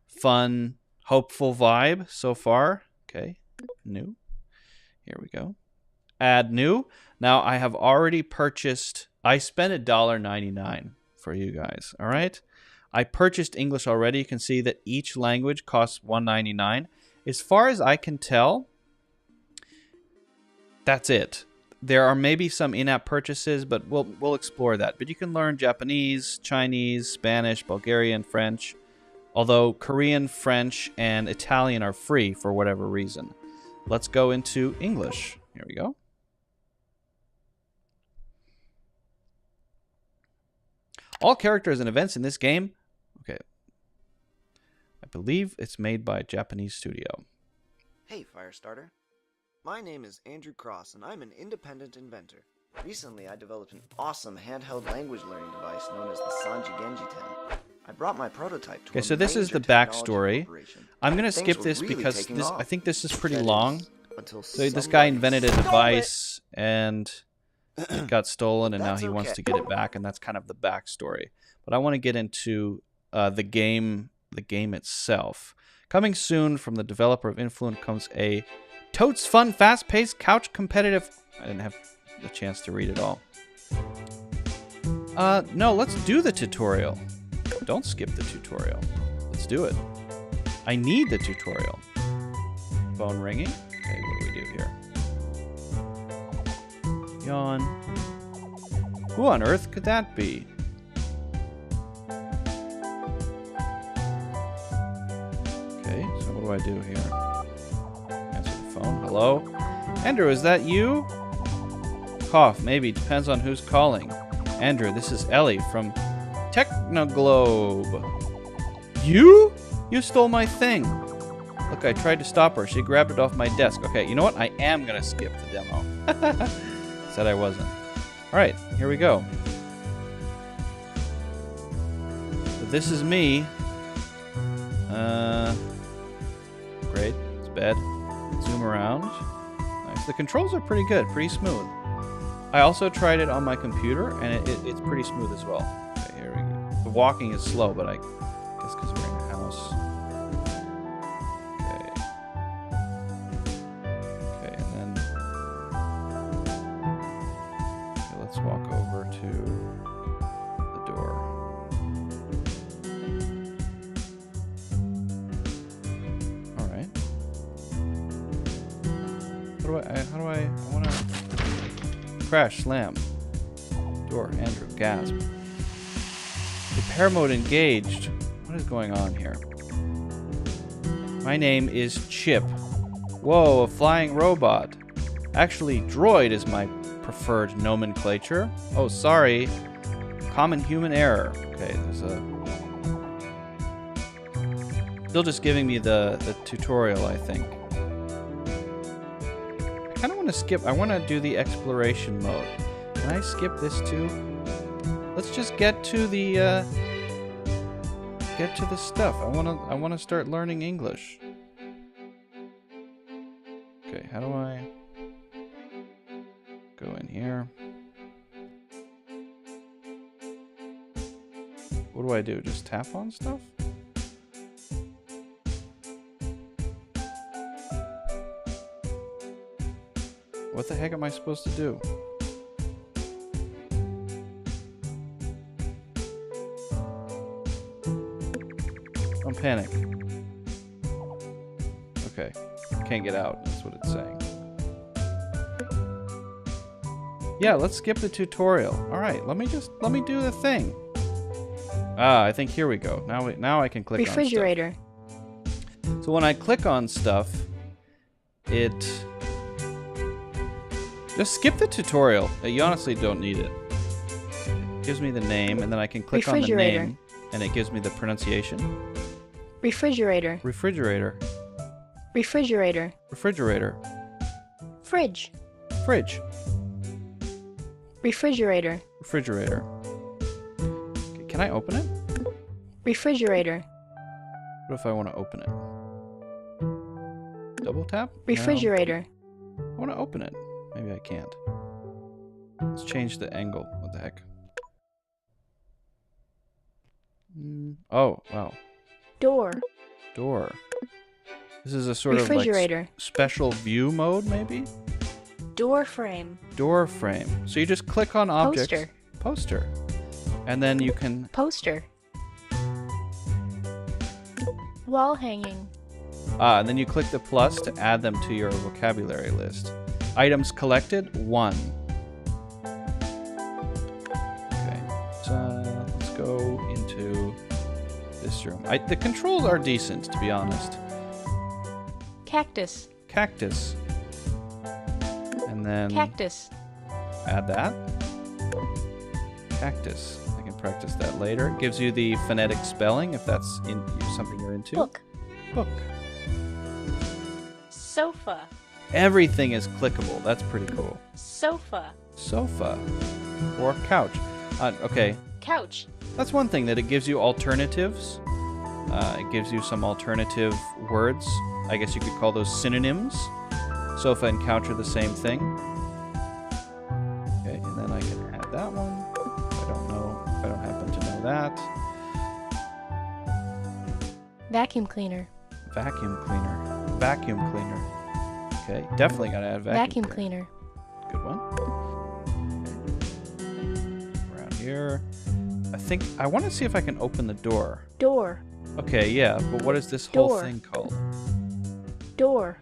fun, hopeful vibe so far. Okay, new. Here we go. Add new. Now I have already purchased. I spent $1.99 for you guys. All right. I purchased English already. You can see that each language costs $1.99. As far as I can tell, that's it. There are maybe some in-app purchases, but we'll explore that. But you can learn Japanese, Chinese, Spanish, Bulgarian, French. Although Korean, French, and Italian are free for whatever reason. Let's go into English. Here we go. All characters and events in this game. Okay. I believe it's made by a Japanese studio. Hey, Firestarter. My name is Andrew Cross, and I'm an independent inventor. Recently, I developed an awesome handheld language learning device known as the Sanji Genji 10. I brought my prototype to Okay, so this is the backstory. I'm going to skip this because I think this is pretty long. So this guy invented a device and it got stolen, and now he wants to get it back, and that's kind of the backstory. But I want to get into the game itself. Coming soon from the developer of Influent comes a totes fun, fast-paced, couch competitive. I didn't have the chance to read it all. No, let's do the tutorial. Don't skip the tutorial. Let's do it. I need the tutorial. Phone ringing. Okay, what do we do here? Yawn. Who on earth could that be? Okay, so what do I do here? Answer the phone. Hello? Andrew, is that you? Cough, maybe. Depends on who's calling. Andrew, this is Ellie from Technoglobe. You? You stole my thing. Look, I tried to stop her. She grabbed it off my desk. Okay, you know what? I am going to skip the demo. Said I wasn't. All right, here we go. So this is me. Great. It's bed. Zoom around. Nice. The controls are pretty good, pretty smooth. I also tried it on my computer, and it's pretty smooth as well. Okay, here we go. The walking is slow, but I guess because we're in a house. Okay. Okay, and then okay, let's walk over to the door. All right. How do I want to crash, slam. Door, Andrew, gasp. Repair mode engaged. What is going on here? My name is Chip. Whoa, a flying robot. Actually, droid is my preferred nomenclature. Oh, sorry. Common human error. Okay, there's a... Still just giving me the tutorial, I think. I kind of want to skip. I want to do the exploration mode. Can I skip this too? Let's just get to the stuff. I want to start learning English. Okay, how do I go in here? What do I do? Just tap on stuff? What the heck am I supposed to do? Don't panic. Okay. Can't get out. That's what it's saying. Yeah, let's skip the tutorial. All right, let me do the thing. Ah, I think here we go. Now I can click refrigerator. on stuff. So when I click on stuff, it just skip the tutorial. You honestly don't need it. It gives me the name, and then I can click on the name, and it gives me the pronunciation. Refrigerator. Refrigerator. Refrigerator. Refrigerator. Fridge. Fridge. Refrigerator. Refrigerator. Okay, can I open it? Refrigerator. What if I want to open it? Double tap? Refrigerator. No. I want to open it. Maybe I can't. Let's change the angle. What the heck? Oh, wow. Door. Door. This is a sort of like special view mode, maybe? Door frame. Door frame. So you just click on objects. Poster. Poster. And then you can... Poster. Wall hanging. And then you click the plus to add them to your vocabulary list. Items collected, 1. Okay, so let's go into this room. The controls are decent, to be honest. Cactus. Cactus. And then Cactus. Add that. Cactus. I can practice that later. It gives you the phonetic spelling if that's something you're into. Book. Book. Sofa. Everything is clickable. That's pretty cool. Sofa. Sofa. Or couch. Okay. Couch. That's one thing, that it gives you alternatives. It gives you some alternative words. I guess you could call those synonyms. Sofa and couch are the same thing. Okay, and then I can add that one. I don't happen to know that. Vacuum cleaner. Vacuum cleaner. Vacuum cleaner. Okay, definitely gotta add vacuum cleaner. Good one. Around here. I want to see if I can open the door. Door. Okay, yeah, but what is this whole thing called? Door.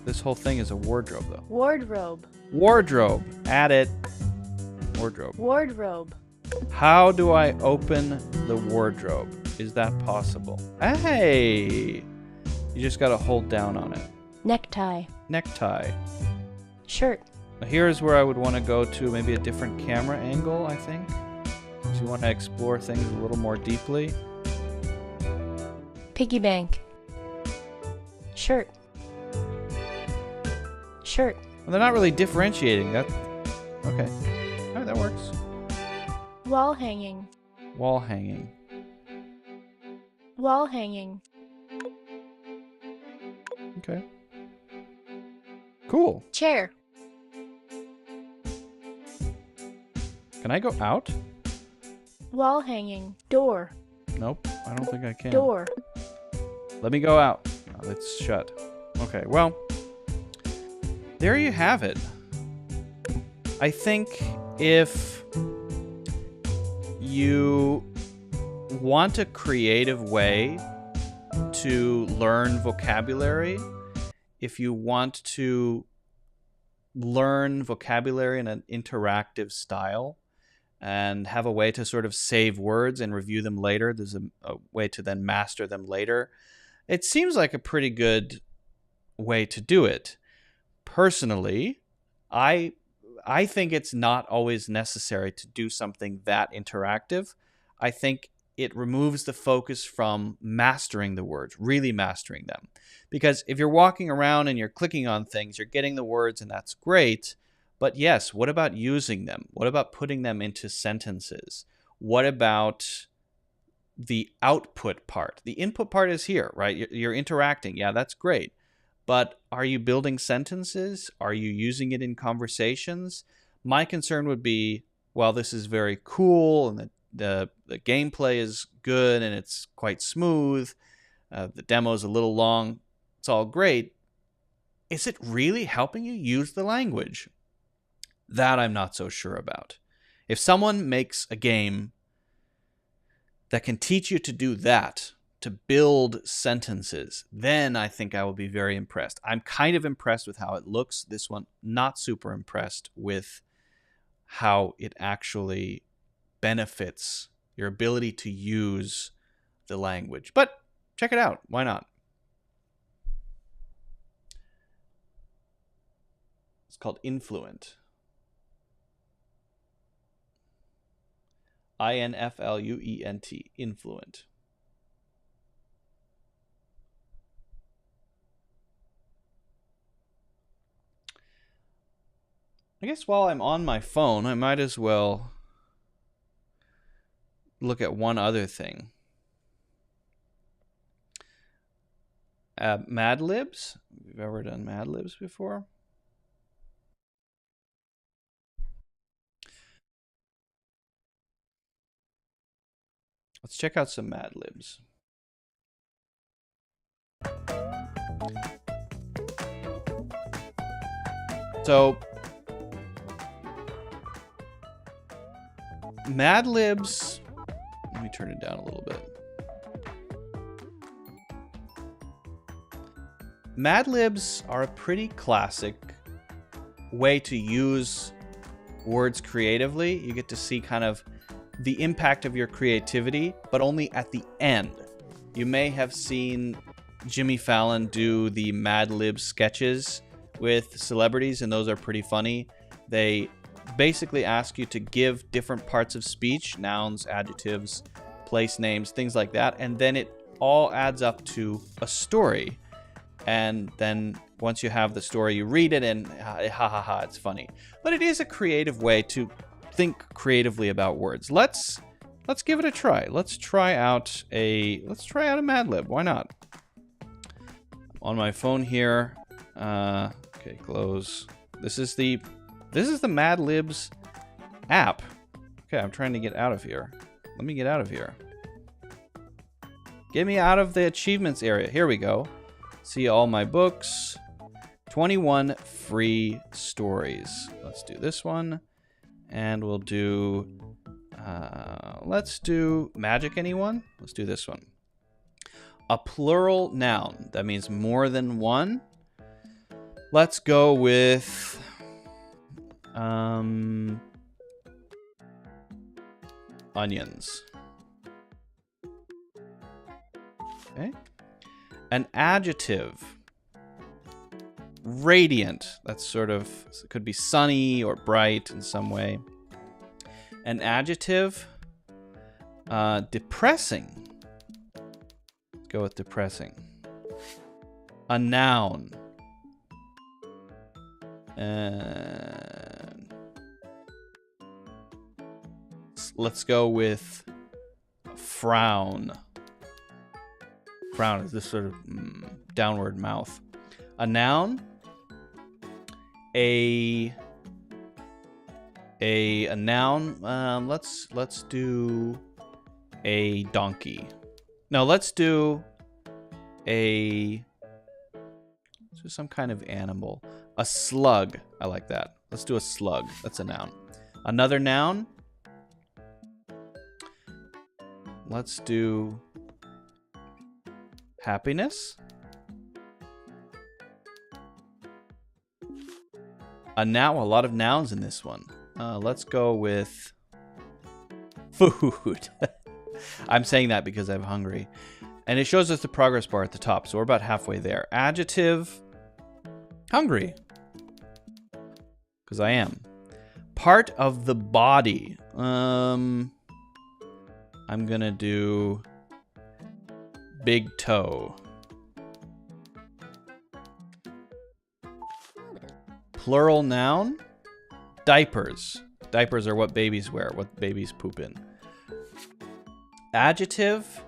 This whole thing is a wardrobe, though. Wardrobe. Wardrobe. Add it. Wardrobe. Wardrobe. How do I open the wardrobe? Is that possible? Hey! You just gotta hold down on it. Necktie. Necktie. Shirt. Now here's where I would want to go to maybe a different camera angle, I think. So you want to explore things a little more deeply. Piggy bank. Shirt. Shirt. Well, they're not really differentiating. That. Okay. All right, that works. Wall hanging. Wall hanging. Wall hanging. Okay. Cool. Chair. Can I go out? Wall hanging. Door. Nope, I don't think I can. Door. Let me go out. No, it's shut. Okay, well, there you have it. I think if you want a creative way to learn vocabulary, if you want to learn vocabulary in an interactive style and have a way to sort of save words and review them later, there's a way to then master them later, it seems like a pretty good way to do it. Personally, I think it's not always necessary to do something that interactive. I think it removes the focus from mastering the words, really mastering them. Because if you're walking around and you're clicking on things, you're getting the words and that's great. But yes, what about using them? What about putting them into sentences? What about the output part? The input part is here, right? You're interacting. Yeah, that's great. But are you building sentences? Are you using it in conversations? My concern would be, well, this is very cool and the gameplay is good and it's quite smooth. The demo's a little long. It's all great. Is it really helping you use the language? That I'm not so sure about. If someone makes a game that can teach you to do that, to build sentences, then I think I will be very impressed. I'm kind of impressed with how it looks. This one, not super impressed with how it actually benefits your ability to use the language. But check it out. Why not? It's called Influent. Influent. Influent. I guess while I'm on my phone, I might as well look at one other thing. Mad Libs. We've ever done Mad Libs before? Let's check out some Mad Libs. So, Mad Libs, let me turn it down a little bit. Mad Libs are a pretty classic way to use words creatively. You get to see kind of the impact of your creativity, but only at the end. You may have seen Jimmy Fallon do the Mad Lib sketches with celebrities, and those are pretty funny. They basically ask you to give different parts of speech, nouns, adjectives, place names, things like that, and then it all adds up to a story. And then once you have the story, you read it and it's funny. But it is a creative way to think creatively about words. Let's give it a try. Let's try out a Mad Lib. Why not? On my phone here. Okay, close. This is the Mad Libs app. Okay, I'm trying to get out of here. Let me get out of here. Get me out of the achievements area. Here we go. See all my books. 21 free stories. Let's do this one. And we'll do, let's do Magic, anyone? Let's do this one. A plural noun. That means more than one. Let's go with, onions. Okay. An adjective. Radiant. That's sort of, it could be sunny or bright in some way. An adjective. Depressing. Let's go with depressing. A noun. And let's go with frown. Frown is this sort of downward mouth. A noun. A noun. Let's do a donkey. No, let's do some kind of animal. A slug. I like that. Let's do a slug. That's a noun. Another noun. Let's do happiness. A lot of nouns in this one. Let's go with food. I'm saying that because I'm hungry. And it shows us the progress bar at the top, so we're about halfway there. Adjective, hungry. Because I am. Part of the body. I'm gonna do big toe. Plural noun. Diapers. Diapers are what babies wear, what babies poop in. Adjective.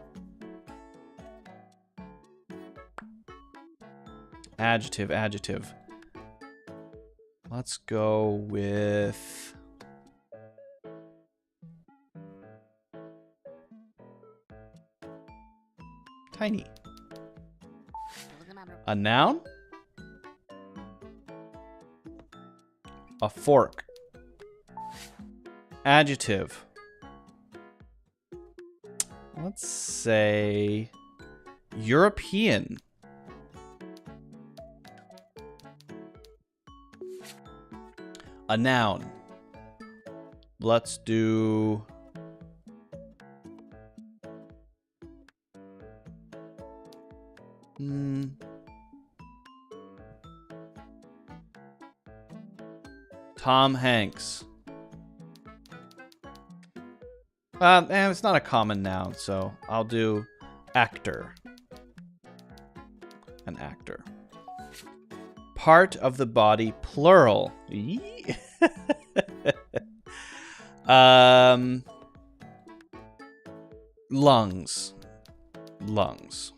Adjective. Let's go with tiny. A noun. A fork. Adjective. Let's say European. A noun. Let's do... Tom Hanks. It's not a common noun, so I'll do actor. An actor. Part of the body, plural. Lungs. Lungs.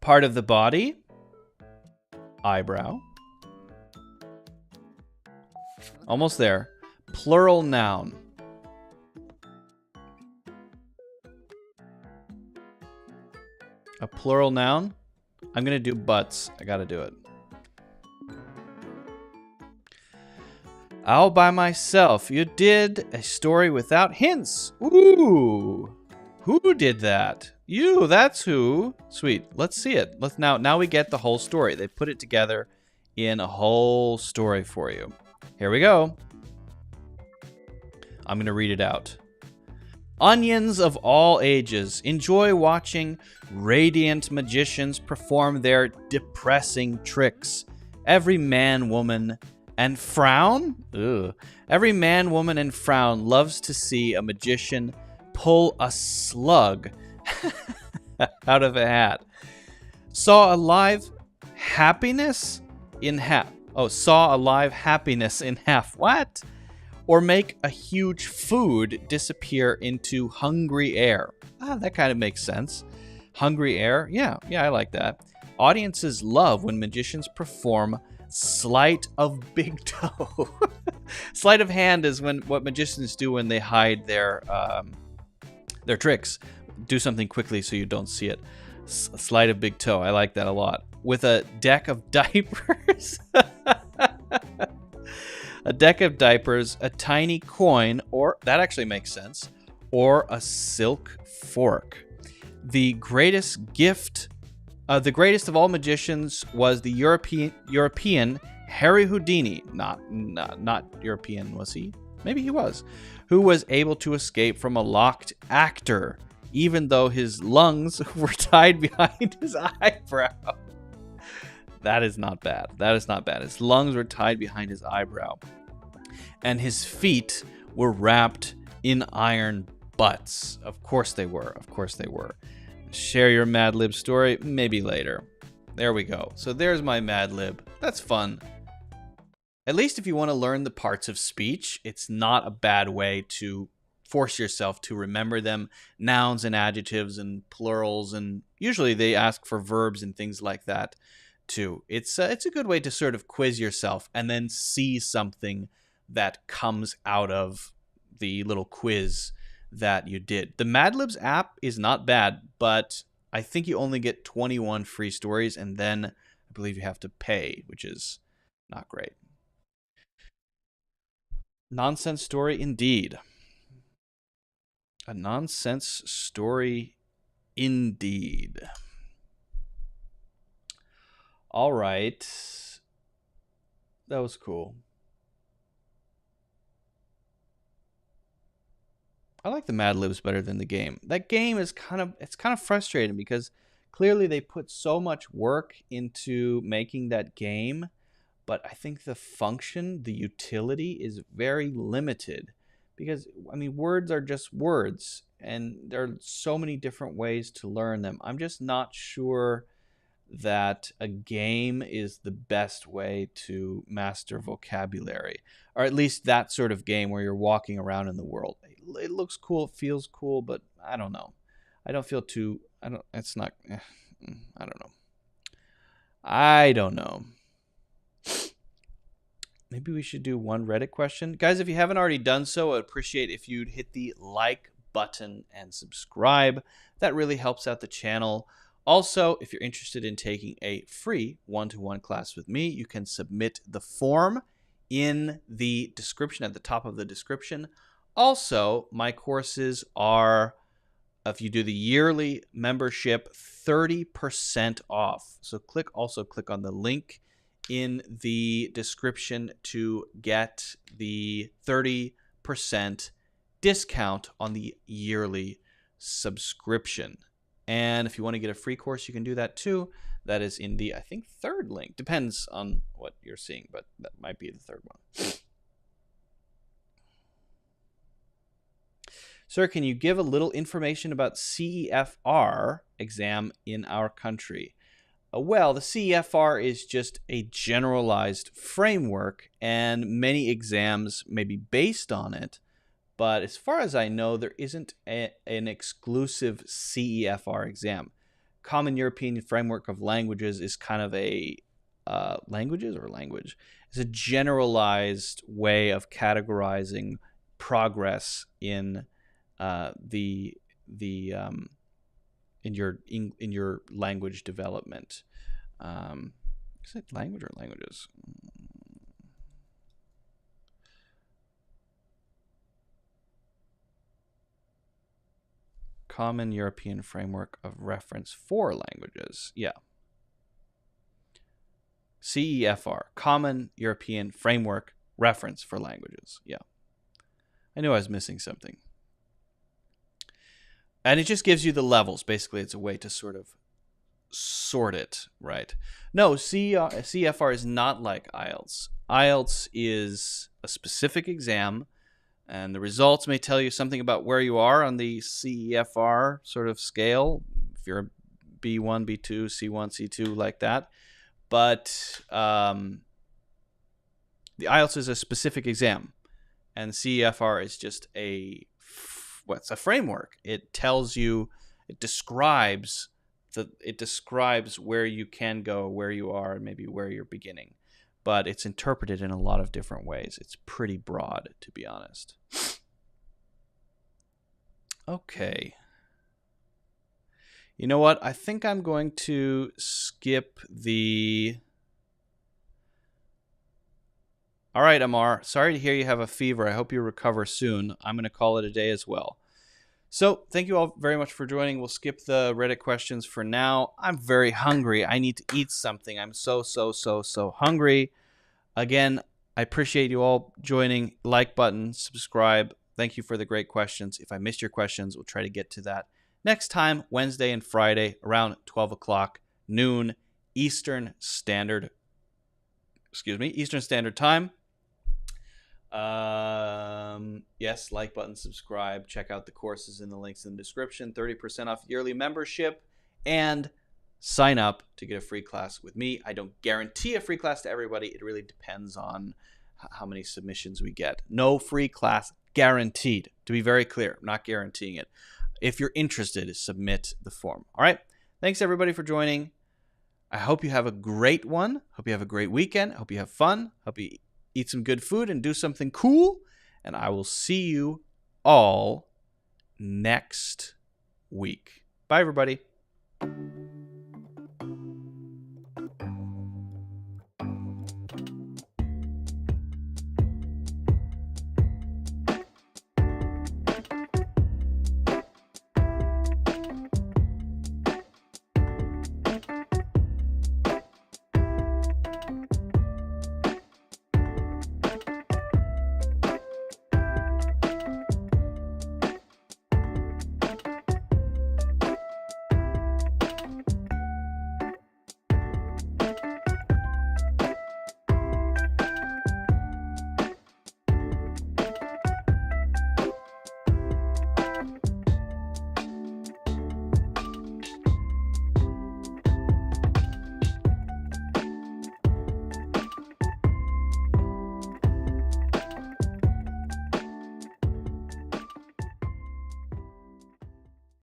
Part of the body, eyebrow. Almost there. Plural noun. A plural noun? I'm going to do butts. I got to do it. All by myself. You did a story without hints. Ooh. Who did that? You, that's who. Sweet. Let's see it. Now we get the whole story. They put it together in a whole story for you. Here we go. I'm going to read it out. Onions of all ages enjoy watching radiant magicians perform their depressing tricks. Every man, woman, and frown? Ugh. Every man, woman, and frown loves to see a magician pull a slug out of a hat. Saw a live happiness in half. Oh, saw a live happiness in half. What? Or make a huge food disappear into hungry air. That kind of makes sense. Hungry air? Yeah, I like that. Audiences love when magicians perform sleight of big toe. Sleight of hand is what magicians do when they hide their tricks. Do something quickly so you don't see it. Sleight of big toe. I like that a lot. With a deck of diapers. A deck of diapers, a tiny coin, or that actually makes sense, or a silk fork. The greatest of all magicians was the European Harry Houdini. Not European, was he? Maybe he was. Who was able to escape from a locked actor, even though his lungs were tied behind his eyebrow. That is not bad. That is not bad. His lungs were tied behind his eyebrow. And his feet were wrapped in iron butts. Of course they were. Of course they were. Share your Mad Lib story, maybe later. There we go. So there's my Mad Lib. That's fun. At least if you want to learn the parts of speech, it's not a bad way to force yourself to remember them. Nouns and adjectives and plurals, and usually they ask for verbs and things like that too. It's a good way to sort of quiz yourself and then see something that comes out of the little quiz that you did. The Mad Libs app is not bad, but I think you only get 21 free stories, and then I believe you have to pay, which is not great. Nonsense story indeed. A nonsense story indeed. All right. That was cool. I like the Mad Libs better than the game. That game is kind of frustrating because clearly they put so much work into making that game, but I think the function, the utility is very limited because, I mean, words are just words and there are so many different ways to learn them. I'm just not sure that a game is the best way to master vocabulary, or at least that sort of game where you're walking around in the world. It looks cool, it feels cool, but I don't know. I don't feel too, I don't know. Maybe we should do one Reddit question. Guys, if you haven't already done so, I'd appreciate if you'd hit the like button and subscribe. That really helps out the channel. Also, if you're interested in taking a free one-to-one class with me, you can submit the form in the description, at the top of the description. Also, my courses are if you do the yearly membership, 30% off. So click on the link in the description to get the 30% discount on the yearly subscription. And if you want to get a free course, you can do that too. That is in the, I think, third link. Depends on what you're seeing, but that might be the third one. Sir, can you give a little information about CEFR exam in our country? Well, the CEFR is just a generalized framework, and many exams may be based on it. But as far as I know, there isn't an exclusive CEFR exam. Common European Framework of Languages is kind of a language. It's a generalized way of categorizing progress in in your language development. Is it language or languages? Common European Framework of Reference for Languages. Yeah. CEFR, Common European Framework Reference for Languages. Yeah. I knew I was missing something. And it just gives you the levels. Basically, it's a way to sort of sort it, right? No, CEFR is not like IELTS. IELTS is a specific exam, and the results may tell you something about where you are on the CEFR sort of scale. If you're a B1, B2, C1, C2, like that. But the IELTS is a specific exam, and CEFR is just a framework. It tells you, it describes where you can go, where you are, and maybe where you're beginning. But it's interpreted in a lot of different ways. It's pretty broad, to be honest. Okay. You know what? I think I'm going to skip the... All right, Amar. Sorry to hear you have a fever. I hope you recover soon. I'm going to call it a day as well. So thank you all very much for joining. We'll skip the Reddit questions for now. I'm very hungry. I need to eat something. I'm so hungry. Again, I appreciate you all joining. Like button, subscribe. Thank you for the great questions. If I missed your questions, we'll try to get to that next time, Wednesday and Friday, around 12 o'clock, noon, Eastern Standard Time. Yes, like button, subscribe, check out the courses in the links in the description, 30% off yearly membership, and sign up to get a free class with me. I don't guarantee a free class to everybody. It really depends on how many submissions we get. No free class guaranteed. To be very clear, I'm not guaranteeing it. If you're interested, submit the form. All right. Thanks everybody for joining. I hope you have a great one. Hope you have a great weekend. Hope you have fun. Hope you eat some good food and do something cool. And I will see you all next week. Bye, everybody.